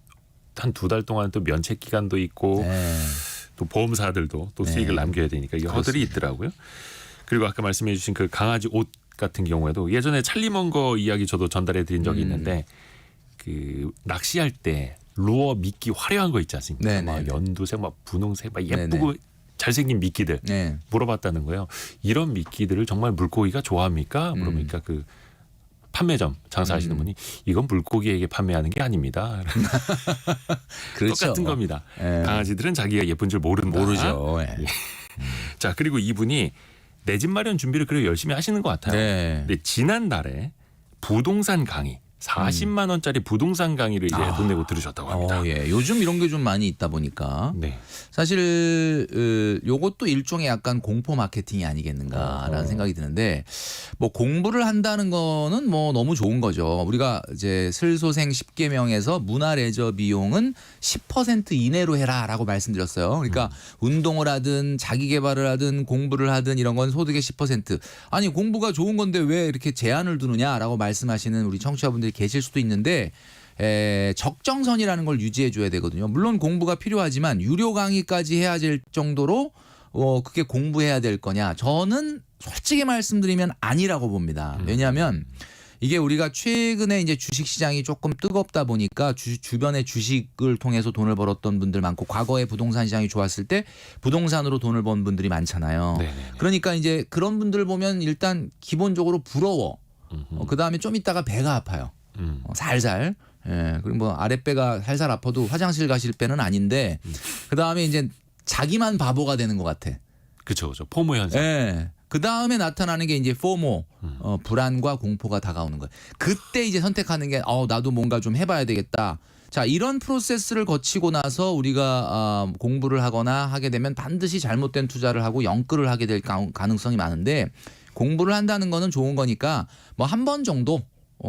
한 2달 동안 또 면책 기간도 있고. 네. 또 보험사들도 또 수익을 남겨야 되니까 이 허들이 있더라고요. 그리고 아까 말씀해 주신 그 강아지 옷 같은 경우에도 예전에 찰리먼거 이야기 저도 전달해 드린 적이 있는데, 그 낚시할 때 루어 미끼 화려한 거 있지 않습니까? 네네네. 막 연두색, 막 분홍색, 막 예쁘고 잘생긴 미끼들 네. 물어봤다는 거예요. 이런 미끼들을 정말 물고기가 좋아합니까? 물어보니까 그 판매점 장사하시는 분이 이건 물고기에게 판매하는 게 아닙니다. 그렇죠. 똑같은 겁니다. 예. 강아지들은 자기가 예쁜 줄 모른다. 모르죠. 예. 자, 그리고 이분이 내 집 마련 준비를 그래도 열심히 하시는 것 같아요. 네. 근데 지난달에 부동산 강의 40만 원짜리 부동산 강의를 이제 돈 내고 들으셨다고 합니다. 예. 요즘 이런 게 좀 많이 있다 보니까 네. 사실 요것도 일종의 약간 공포 마케팅이 아니겠는가라는 생각이 드는데 뭐 공부를 한다는 거는 뭐 너무 좋은 거죠. 우리가 이제 슬소생 10계명에서 문화 레저 비용은 10% 이내로 해라라고 말씀드렸어요. 그러니까 운동을 하든 자기 개발을 하든 공부를 하든 이런 건 소득의 10%. 아니 공부가 좋은 건데 왜 이렇게 제한을 두느냐라고 말씀하시는 우리 청취자분들이 계실 수도 있는데 적정선이라는 걸 유지해 줘야 되거든요. 물론 공부가 필요하지만 유료 강의까지 해야 될 정도로 그게 공부해야 될 거냐? 저는 솔직히 말씀드리면 아니라고 봅니다. 왜냐하면 이게 우리가 최근에 이제 주식 시장이 조금 뜨겁다 보니까 주변에 주식을 통해서 돈을 벌었던 분들 많고 과거에 부동산 시장이 좋았을 때 부동산으로 돈을 번 분들이 많잖아요. 네네네. 그러니까 이제 그런 분들 보면 일단 기본적으로 부러워. 그다음에 좀 있다가 배가 아파요. 살살. 예. 그리고 뭐 아랫배가 살살 아파도 화장실 가실 배는 아닌데 그다음에 이제 자기만 바보가 되는 것 같아. 그렇죠. 포모 현상. 예. 그다음에 나타나는 게 이제 포모, 불안과 공포가 다가오는 거예요. 그때 이제 선택하는 게 나도 뭔가 좀 해봐야 되겠다. 자, 이런 프로세스를 거치고 나서 우리가 공부를 하거나 하게 되면 반드시 잘못된 투자를 하고 영끌을 하게 될 가능성이 많은데 공부를 한다는 거는 좋은 거니까 뭐 한 번 정도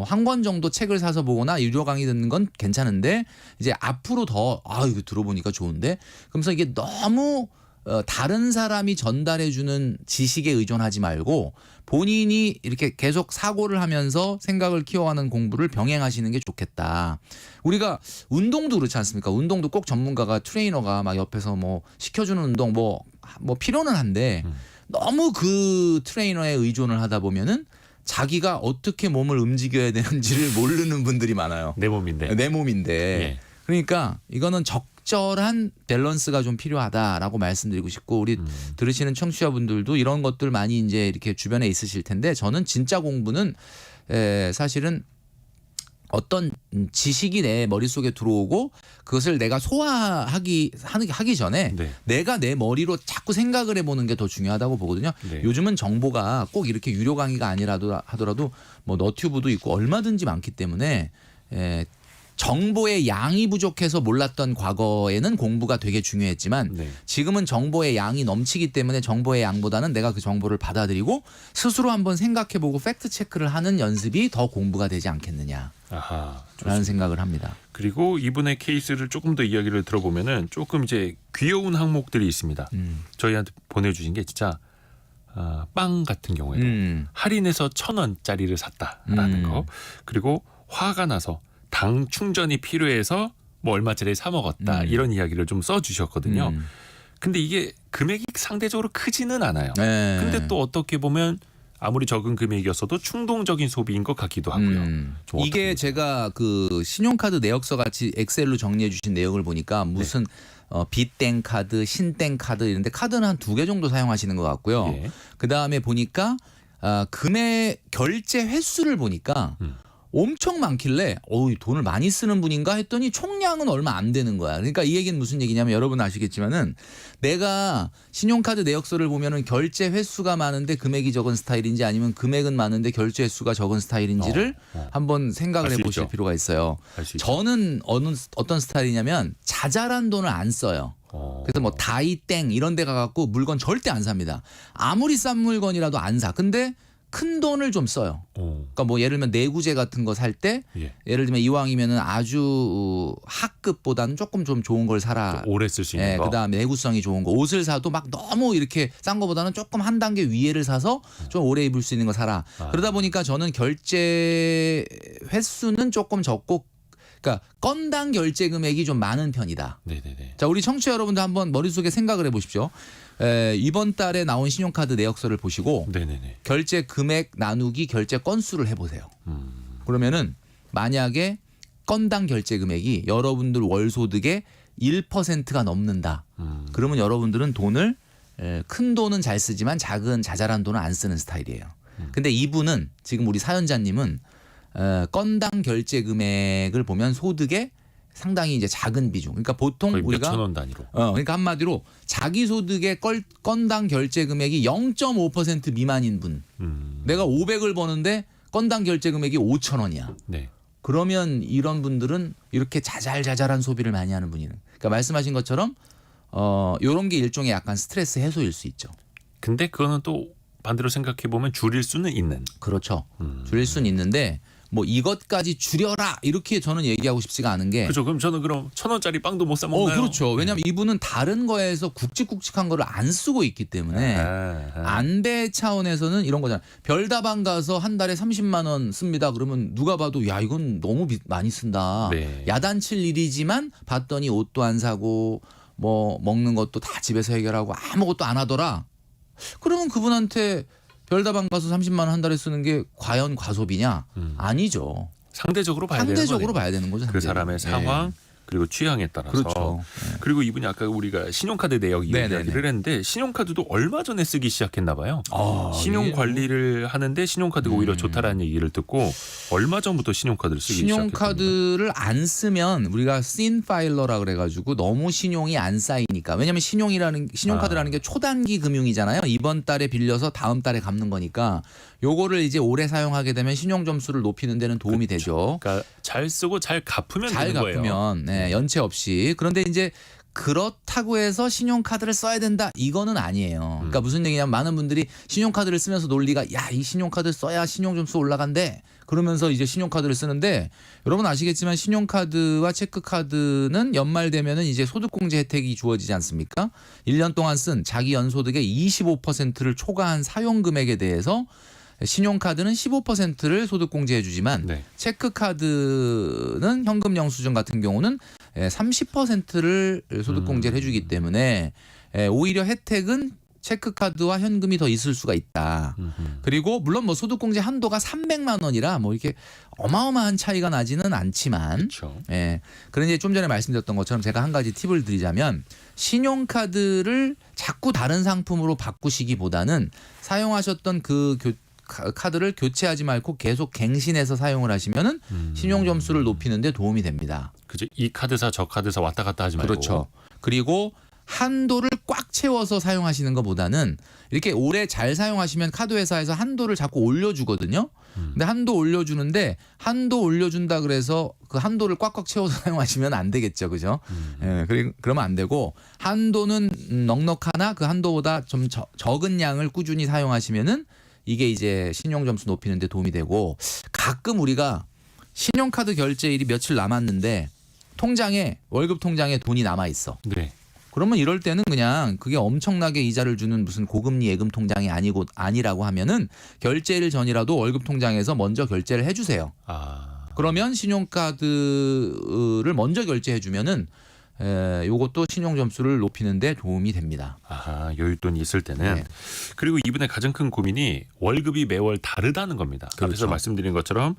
한 권 정도 책을 사서 보거나 유료 강의 듣는 건 괜찮은데 이제 앞으로 더 이거 들어보니까 좋은데 그러면서 이게 너무 다른 사람이 전달해 주는 지식에 의존하지 말고 본인이 이렇게 계속 사고를 하면서 생각을 키워가는 공부를 병행하시는 게 좋겠다. 우리가 운동도 그렇지 않습니까? 운동도 꼭 전문가가 트레이너가 막 옆에서 뭐 시켜주는 운동 뭐 필요는 한데 너무 그 트레이너에 의존을 하다 보면은 자기가 어떻게 몸을 움직여야 되는지를 모르는 분들이 많아요. 내 몸인데. 내 몸인데. 예. 그러니까 이거는 적절한 밸런스가 좀 필요하다라고 말씀드리고 싶고 우리 들으시는 청취자분들도 이런 것들 많이 이제 이렇게 주변에 있으실 텐데 저는 진짜 공부는 사실은 어떤 지식이 내 머릿속에 들어오고 그것을 내가 소화하기 전에 네. 내가 내 머리로 자꾸 생각을 해보는 게 더 중요하다고 보거든요. 네. 요즘은 정보가 꼭 이렇게 유료 강의가 아니라도 하더라도 뭐 너튜브도 있고 얼마든지 많기 때문에 정보의 양이 부족해서 몰랐던 과거에는 공부가 되게 중요했지만 네. 지금은 정보의 양이 넘치기 때문에 정보의 양보다는 내가 그 정보를 받아들이고 스스로 한번 생각해보고 팩트 체크를 하는 연습이 더 공부가 되지 않겠느냐라는 아하. 좋습니다. 생각을 합니다. 그리고 이분의 케이스를 조금 더 이야기를 들어보면은 조금 이제 귀여운 항목들이 있습니다. 저희한테 보내주신 게 진짜 빵 같은 경우에도 할인해서 1,000원짜리를 샀다라는 거. 그리고 화가 나서 당 충전이 필요해서 뭐 얼마짜리 사 먹었다 이런 이야기를 좀 써주셨거든요. 근데 이게 금액이 상대적으로 크지는 않아요. 네. 근데 또 어떻게 보면 아무리 적은 금액이었어도 충동적인 소비인 것 같기도 하고요. 좀 이게 어떻게 제가 그 신용카드 내역서 같이 엑셀로 정리해 주신 내용을 보니까 무슨 빚땡 카드, 신땡 카드 이런데 카드는 한 2개 정도 사용하시는 것 같고요. 예. 그다음에 보니까 금액 결제 횟수를 보니까 엄청 많길래 돈을 많이 쓰는 분인가 했더니 총량은 얼마 안 되는 거야. 그러니까 이 얘기는 무슨 얘기냐면 여러분 아시겠지만은 내가 신용카드 내역서를 보면은 결제 횟수가 많은데 금액이 적은 스타일인지 아니면 금액은 많은데 결제 횟수가 적은 스타일인지를 한번 생각을 알수 해보실 있죠. 필요가 있어요. 알 수 있죠. 저는 어떤 스타일이냐면 자잘한 돈을 안 써요. 그래서 뭐 다이땡 이런 데 가갖고 물건 절대 안 삽니다. 아무리 싼 물건이라도 안 사. 근데 큰 돈을 좀 써요. 그러니까 뭐 예를 들면 내구재 같은 거 살 때 예를 들면 이왕이면은 아주 하급보다는 조금 좀 좋은 걸 사라. 오래 쓸 수 있는 거. 그다음에 내구성이 좋은 거. 옷을 사도 막 너무 이렇게 싼 거보다는 조금 한 단계 위에를 사서 좀 오래 입을 수 있는 거 사라. 그러다 보니까 저는 결제 횟수는 조금 적고 그러니까 건당 결제 금액이 좀 많은 편이다. 네네네. 자, 우리 청취자 여러분들 한번 머릿속에 생각을 해보십시오. 이번 달에 나온 신용카드 내역서를 보시고 네네네. 결제 금액 나누기 결제 건수를 해보세요. 그러면은 만약에 건당 결제 금액이 여러분들 월 소득의 1%가 넘는다. 그러면 여러분들은 돈을 큰 돈은 잘 쓰지만 작은 자잘한 돈은 안 쓰는 스타일이에요. 근데 이분은 지금 우리 사연자님은 건당 결제 금액을 보면 소득의 상당히 이제 작은 비중. 그러니까 보통 거의 우리가 몇천 원 단위로. 그러니까 한마디로 자기 소득의 건당 결제 금액이 0.5% 미만인 분. 내가 500을 버는데 건당 결제 금액이 5천 원이야. 네. 그러면 이런 분들은 이렇게 자잘자잘한 소비를 많이 하는 분이는. 그러니까 말씀하신 것처럼 이런 게 일종의 약간 스트레스 해소일 수 있죠. 근데 그거는 또 반대로 생각해 보면 줄일 수는 있는. 그렇죠. 줄일 수는 있는데 뭐 이것까지 줄여라 이렇게 저는 얘기하고 싶지가 않은 게. 그렇죠. 그럼 저는 1,000원짜리 빵도 못 사 먹나요? 그렇죠. 왜냐하면 이분은 다른 거에서 굵직굵직한 거를 안 쓰고 있기 때문에 안배 차원에서는 이런 거잖아요. 별다방 가서 한 달에 30만 원 씁니다. 그러면 누가 봐도 야 이건 너무 많이 쓴다. 네. 야단칠 일이지만 봤더니 옷도 안 사고 뭐 먹는 것도 다 집에서 해결하고 아무것도 안 하더라. 그러면 그분한테 별다방 가서 30만 원 한 달에 쓰는 게 과연 과소비냐? 아니죠. 상대적으로 봐야 되는 상대적으로 거네요. 봐야 되는 거죠. 그 상대적으로. 사람의 상황 그리고 취향에 따라서. 그렇죠. 그리고 이분이 아까 우리가 신용카드 내역 네네네. 이야기를 했는데 신용카드도 얼마 전에 쓰기 시작했나 봐요. 신용 예. 관리를 하는데 신용카드가 오히려 좋다라는 얘기를 듣고 얼마 전부터 신용카드를 쓰기 시작했습니다. 신용카드를 안 쓰면 우리가 씬 파일러라 그래가지고 너무 신용이 안 쌓이니까. 왜냐하면 신용카드라는 게 초단기 금융이잖아요. 이번 달에 빌려서 다음 달에 갚는 거니까 요거를 이제 오래 사용하게 되면 신용 점수를 높이는 데는 도움이 되죠. 그러니까 잘 쓰고 잘 갚으면 잘 되는 거예요. 갚으면 연체 없이. 그런데 이제 그렇다고 해서 신용카드를 써야 된다 이거는 아니에요. 그러니까 무슨 얘기냐면 많은 분들이 신용카드를 쓰면서 논리가 야 이 신용카드 써야 신용점수 올라간대 그러면서 이제 신용카드를 쓰는데 여러분 아시겠지만 신용카드와 체크카드는 연말 되면은 이제 소득공제 혜택이 주어지지 않습니까? 1년 동안 쓴 자기 연소득의 25%를 초과한 사용금액에 대해서 신용카드는 15%를 소득공제해 주지만 네. 체크카드는 현금 영수증 같은 경우는 30%를 소득공제를 해주기 때문에 오히려 혜택은 체크카드와 현금이 더 있을 수가 있다. 그리고 물론 뭐 소득공제 한도가 300만 원이라 뭐 이렇게 어마어마한 차이가 나지는 않지만 그렇죠. 그런데 좀 전에 말씀드렸던 것처럼 제가 한 가지 팁을 드리자면 신용카드를 자꾸 다른 상품으로 바꾸시기보다는 사용하셨던 그 카드를 교체하지 말고 계속 갱신해서 사용을 하시면은 신용 점수를 높이는 데 도움이 됩니다. 그죠. 이 카드사 저 카드사 왔다 갔다 하지 말고. 그렇죠. 그리고 한도를 꽉 채워서 사용하시는 것보다는 이렇게 오래 잘 사용하시면 카드 회사에서 한도를 자꾸 올려주거든요. 근데 한도 올려주는데 한도 올려준다 그래서 그 한도를 꽉꽉 채워서 사용하시면 안 되겠죠, 그죠? 그러면 안 되고 한도는 넉넉하나 그 한도보다 좀 적은 양을 꾸준히 사용하시면은 이게 이제 신용 점수 높이는 데 도움이 되고 가끔 우리가 신용카드 결제일이 며칠 남았는데 통장에 월급 통장에 돈이 남아 있어. 네. 그러면 이럴 때는 그냥 그게 엄청나게 이자를 주는 무슨 고금리 예금 통장이 아니라고 하면은 결제일 전이라도 월급 통장에서 먼저 결제를 해주세요. 그러면 신용카드를 먼저 결제해 주면은 요것도 신용 점수를 높이는 데 도움이 됩니다. 여윳돈이 있을 때는. 네. 그리고 이분의 가장 큰 고민이 월급이 매월 다르다는 겁니다. 그렇죠. 앞에서 말씀드린 것처럼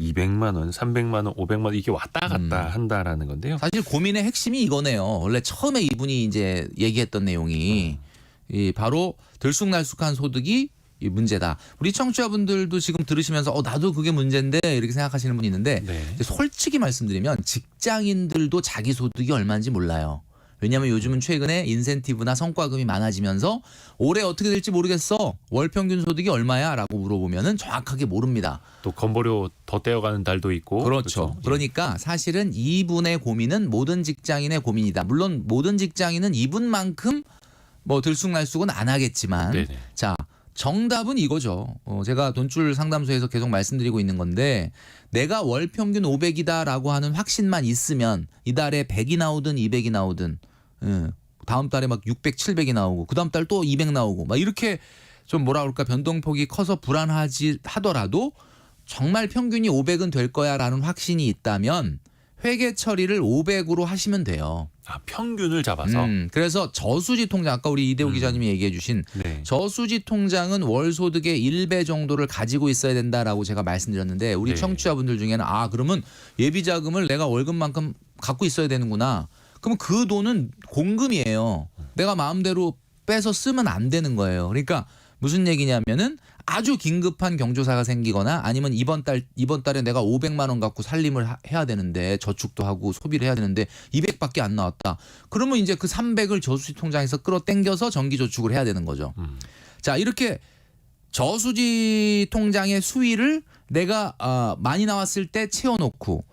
200만 원, 300만 원, 500만 원 이게 왔다 갔다 한다라는 건데요. 사실 고민의 핵심이 이거네요. 원래 처음에 이분이 이제 얘기했던 내용이 바로 들쑥날쑥한 소득이 이 문제다. 우리 청취자분들도 지금 들으시면서 나도 그게 문제인데 이렇게 생각하시는 분이 있는데 네. 솔직히 말씀드리면 직장인들도 자기 소득이 얼마인지 몰라요. 왜냐하면 요즘은 최근에 인센티브나 성과금이 많아지면서 올해 어떻게 될지 모르겠어. 월 평균 소득이 얼마야? 라고 물어보면은 정확하게 모릅니다. 또 건보료 더 떼어가는 달도 있고. 그렇죠. 그러니까 사실은 이분의 고민은 모든 직장인의 고민이다. 물론 모든 직장인은 이분만큼 뭐 들쑥날쑥은 안 하겠지만 네네. 자 정답은 이거죠. 제가 돈줄 상담소에서 계속 말씀드리고 있는 건데 내가 월 평균 500이다라고 하는 확신만 있으면 이달에 100이 나오든 200이 나오든 다음 달에 막 600, 700이 나오고 그다음 달 또 200 나오고 막 이렇게 좀 뭐라 그럴까 변동폭이 커서 불안하지 하더라도 정말 평균이 500은 될 거야라는 확신이 있다면 회계 처리를 500으로 하시면 돼요. 평균을 잡아서. 그래서 저수지 통장 아까 우리 이대호 기자님이 얘기해 주신 네. 저수지 통장은 월 소득의 1배 정도를 가지고 있어야 된다라고 제가 말씀드렸는데 우리 네. 청취자분들 중에는 그러면 예비 자금을 내가 월급만큼 갖고 있어야 되는구나. 그러면 그 돈은 공금이에요. 내가 마음대로 빼서 쓰면 안 되는 거예요. 그러니까 무슨 얘기냐면은 아주 긴급한 경조사가 생기거나 아니면 이번 달에 내가 500만 원 갖고 살림을 해야 되는데 저축도 하고 소비를 해야 되는데 200밖에 안 나왔다. 그러면 이제 그 300을 저수지 통장에서 끌어당겨서 정기 저축을 해야 되는 거죠. 자, 이렇게 저수지 통장의 수위를 내가 많이 나왔을 때 채워놓고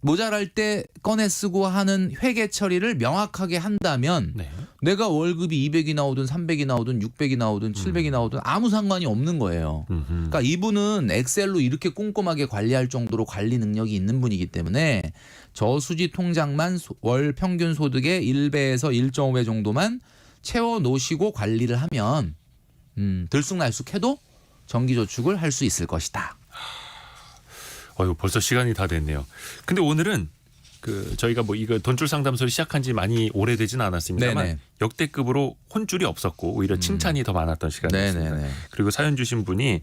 모자랄 때 꺼내 쓰고 하는 회계 처리를 명확하게 한다면 네. 내가 월급이 200이 나오든 300이 나오든 600이 나오든 700이 나오든 아무 상관이 없는 거예요. 그러니까 이분은 엑셀로 이렇게 꼼꼼하게 관리할 정도로 관리 능력이 있는 분이기 때문에 저수지 통장만 월 평균 소득의 1배에서 1.5배 정도만 채워 놓으시고 관리를 하면 들쑥날쑥해도 정기저축을 할 수 있을 것이다. 벌써 시간이 다 됐네요. 근데 오늘은 저희가 뭐 이거 돈줄 상담소를 시작한 지 많이 오래되진 않았습니다만 네네. 역대급으로 혼줄이 없었고 오히려 칭찬이 더 많았던 시간이었습니다. 네네네. 그리고 사연 주신 분이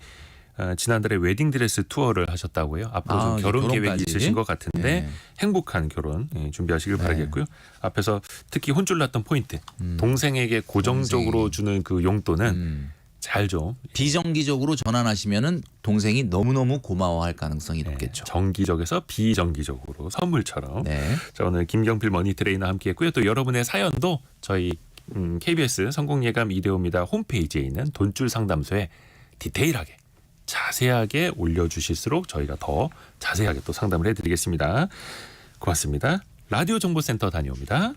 지난달에 웨딩드레스 투어를 하셨다고요. 앞으로 좀 결혼 계획이 결혼까지. 있으신 것 같은데 네. 행복한 결혼 준비하시길 바라겠고요. 앞에서 특히 혼줄 났던 포인트, 동생에게 고정적으로 주는 그 용돈은 잘 좀 비정기적으로 전환하시면은 동생이 너무너무 고마워할 가능성이 높겠죠. 정기적에서 비정기적으로 선물처럼. 네. 자, 오늘 김경필 머니 트레이너 함께했고요. 또 여러분의 사연도 저희 KBS 성공예감 이대호입니다 홈페이지에 있는 돈줄 상담소에 디테일하게 자세하게 올려주실수록 저희가 더 자세하게 또 상담을 해드리겠습니다. 고맙습니다. 라디오 정보센터 다녀옵니다.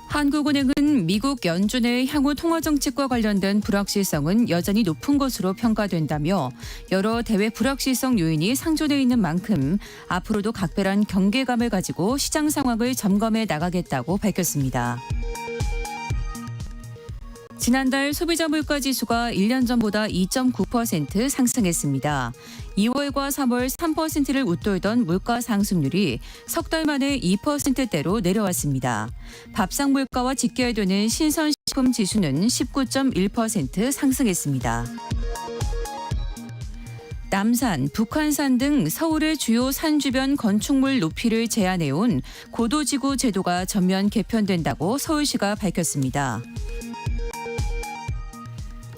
한국은행은 미국 연준의 향후 통화 정책과 관련된 불확실성은 여전히 높은 것으로 평가된다며 여러 대외 불확실성 요인이 상존해 있는 만큼 앞으로도 각별한 경계감을 가지고 시장 상황을 점검해 나가겠다고 밝혔습니다. 지난달 소비자 물가 지수가 1년 전보다 2.9% 상승했습니다. 2월과 3월 3%를 웃돌던 물가 상승률이 석 달 만에 2%대로 내려왔습니다. 밥상 물가와 직결되는 신선식품 지수는 19.1% 상승했습니다. 남산, 북한산 등 서울의 주요 산 주변 건축물 높이를 제한해온 고도지구 제도가 전면 개편된다고 서울시가 밝혔습니다.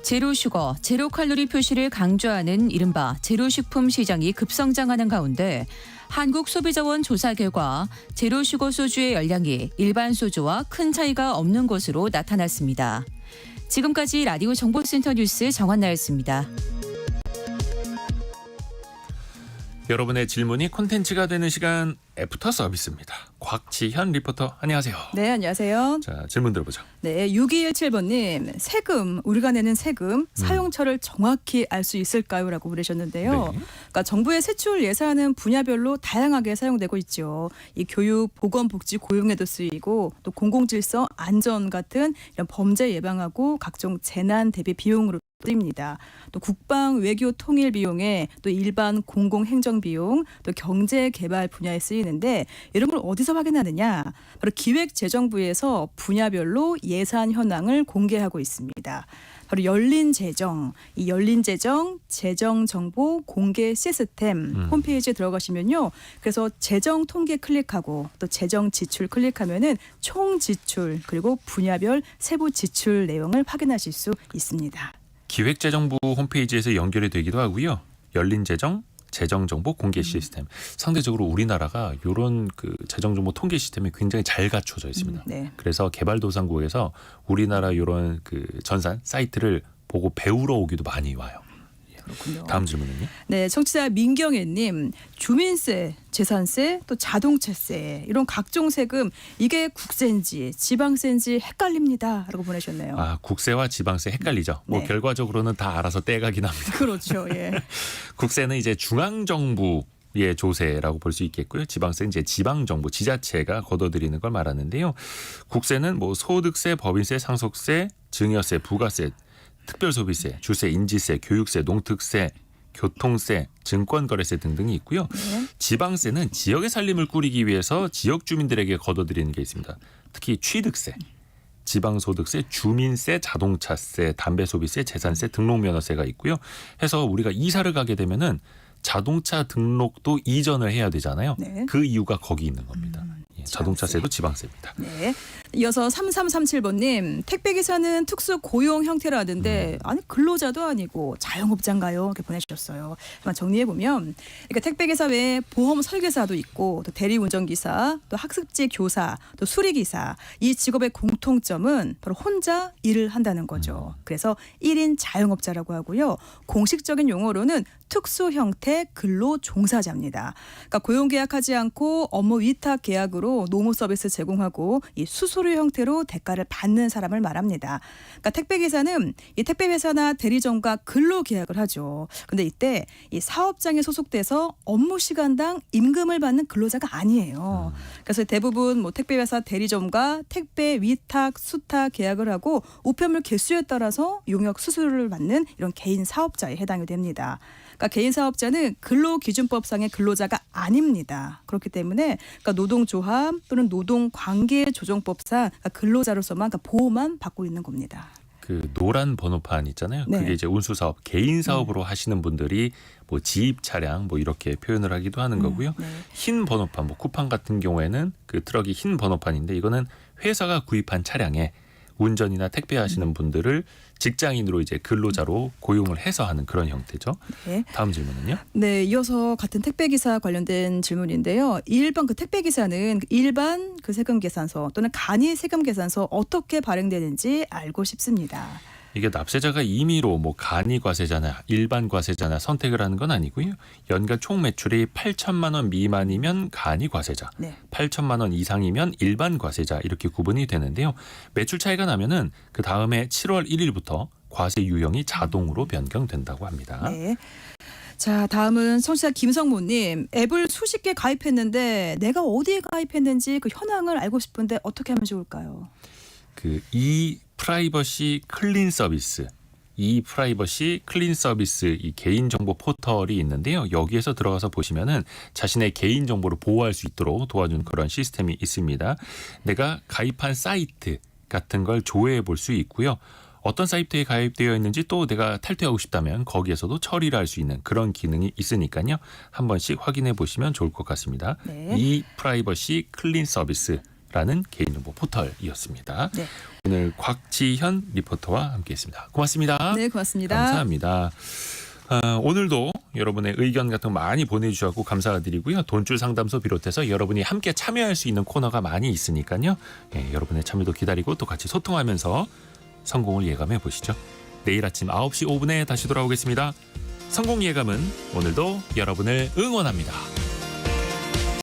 제로슈거, 제로칼로리 표시를 강조하는 이른바 제로식품 시장이 급성장하는 가운데 한국소비자원 조사 결과 제로슈거 소주의 열량이 일반 소주와 큰 차이가 없는 것으로 나타났습니다. 지금까지 라디오 정보센터 뉴스 정한나였습니다. 여러분의 질문이 콘텐츠가 되는 시간 애프터 서비스입니다. 곽지현 리포터 안녕하세요. 네, 안녕하세요. 자, 질문 들어보죠. 네, 6217번님, 세금, 우리가 내는 세금 사용처를 정확히 알 수 있을까요? 라고 물으셨는데요. 네. 그러니까 정부의 세출 예산은 분야별로 다양하게 사용되고 있죠. 이 교육, 보건복지, 고용에도 쓰이고 또 공공질서, 안전 같은 이런 범죄 예방하고 각종 재난 대비 비용으로 쓰입니다. 또 국방, 외교, 통일 비용에 또 일반 공공행정 비용, 또 경제 개발 분야에 쓰이는데 이런 걸 어디서 확인하느냐? 바로 기획재정부에서 분야별로 예산 현황을 공개하고 있습니다. 바로 열린재정, 이 열린재정 재정정보 공개 시스템 홈페이지에 들어가시면요. 그래서 재정 통계 클릭하고 또 재정 지출 클릭하면은 총 지출 그리고 분야별 세부 지출 내용을 확인하실 수 있습니다. 기획재정부 홈페이지에서 연결이 되기도 하고요. 열린재정, 재정정보 공개 시스템. 상대적으로 우리나라가 이런 재정정보 통계 시스템이 굉장히 잘 갖춰져 있습니다. 네. 그래서 개발도상국에서 우리나라 이런 전산 사이트를 보고 배우러 오기도 많이 와요. 그렇군요. 다음 질문은요. 네, 청취자 민경애님, 주민세, 재산세, 또 자동차세 이런 각종 세금 이게 국세인지 지방세인지 헷갈립니다라고 보내셨네요. 아, 국세와 지방세 헷갈리죠. 뭐 네. 결과적으로는 다 알아서 떼가긴 합니다. 그렇죠, 예. 국세는 이제 중앙정부의 조세라고 볼 수 있겠고요. 지방세는 이제 지방정부, 지자체가 걷어들이는 걸 말하는데요. 국세는 뭐 소득세, 법인세, 상속세, 증여세, 부가세, 특별소비세, 주세, 인지세, 교육세, 농특세, 교통세, 증권거래세 등등이 있고요. 네. 지방세는 지역의 살림을 꾸리기 위해서 지역 주민들에게 걷어들이는 게 있습니다. 특히 취득세, 지방소득세, 주민세, 자동차세, 담배소비세, 재산세, 등록면허세가 있고요. 해서 우리가 이사를 가게 되면은 자동차 등록도 이전을 해야 되잖아요. 네. 그 이유가 거기 있는 겁니다. 예, 자동차세도 지방세입니다. 네. 이어서 3337번님 택배기사는 특수 고용 형태라는데 아니 근로자도 아니고 자영업자인가요? 이렇게 보내주셨어요. 한번 정리해보면 그러니까 택배기사 외에 보험 설계사도 있고 또 대리운전기사 또 학습지 교사 또 수리기사 이 직업의 공통점은 바로 혼자 일을 한다는 거죠. 그래서 1인 자영업자라고 하고요. 공식적인 용어로는 특수 형태 근로 종사자입니다. 그러니까 고용 계약하지 않고 업무 위탁 계약으로 노무 서비스 제공하고 이 수수료 형태로 대가를 받는 사람을 말합니다. 그러니까 택배 기사는 이 택배 회사나 대리점과 근로 계약을 하죠. 근데 이때 이 사업장에 소속돼서 업무 시간당 임금을 받는 근로자가 아니에요. 그래서 대부분 뭐 택배 회사 대리점과 택배 위탁 수탁 계약을 하고 우편물 개수에 따라서 용역 수수료를 받는 이런 개인 사업자에 해당이 됩니다. 그러니까 개인 사업자는 근로기준법상의 근로자가 아닙니다. 그렇기 때문에 그러니까 노동조합 또는 노동관계조정법상 그러니까 근로자로서만 그러니까 보호만 받고 있는 겁니다. 그 노란 번호판 있잖아요. 네. 그게 이제 운수사업, 개인 사업으로 하시는 분들이 뭐 지입 차량 뭐 이렇게 표현을 하기도 하는 거고요. 네. 흰 번호판, 뭐 쿠팡 같은 경우에는 그 트럭이 흰 번호판인데 이거는 회사가 구입한 차량에 운전이나 택배 하시는 분들을 직장인으로 이제 근로자로 고용을 해서 하는 그런 형태죠. 네. 다음 질문은요. 네, 이어서 같은 택배기사 관련된 질문인데요. 일반 그 택배기사는 일반 그 세금계산서 또는 간이 세금계산서 어떻게 발행되는지 알고 싶습니다. 이게 납세자가 임의로 뭐 간이 과세자나 일반 과세자나 선택을 하는 건 아니고요. 연간 총 매출이 8천만 원 미만이면 간이 과세자, 네. 8천만 원 이상이면 일반 과세자 이렇게 구분이 되는데요. 매출 차이가 나면은 그 다음에 7월 1일부터 과세 유형이 자동으로 변경된다고 합니다. 네. 자, 다음은 청취자 김성모님. 앱을 수십 개 가입했는데 내가 어디에 가입했는지 그 현황을 알고 싶은데 어떻게 하면 좋을까요? 그 이 프라이버시 클린 서비스, 이 프라이버시 클린 서비스 이 개인 정보 포털이 있는데요. 여기에서 들어가서 보시면은 자신의 개인 정보를 보호할 수 있도록 도와주는 그런 시스템이 있습니다. 내가 가입한 사이트 같은 걸 조회해 볼 수 있고요. 어떤 사이트에 가입되어 있는지 또 내가 탈퇴하고 싶다면 거기에서도 처리를 할 수 있는 그런 기능이 있으니까요. 한 번씩 확인해 보시면 좋을 것 같습니다. 네. 이 프라이버시 클린 서비스라는 개인정보 포털이었습니다. 네. 오늘 곽지현 리포터와 함께했습니다. 고맙습니다. 네, 고맙습니다. 감사합니다. 오늘도 여러분의 의견 같은 거 많이 보내주셔서 감사드리고요. 돈줄 상담소 비롯해서 여러분이 함께 참여할 수 있는 코너가 많이 있으니까요. 여러분의 참여도 기다리고 또 같이 소통하면서 성공을 예감해 보시죠. 내일 아침 9시 5분에 다시 돌아오겠습니다. 성공 예감은 오늘도 여러분을 응원합니다.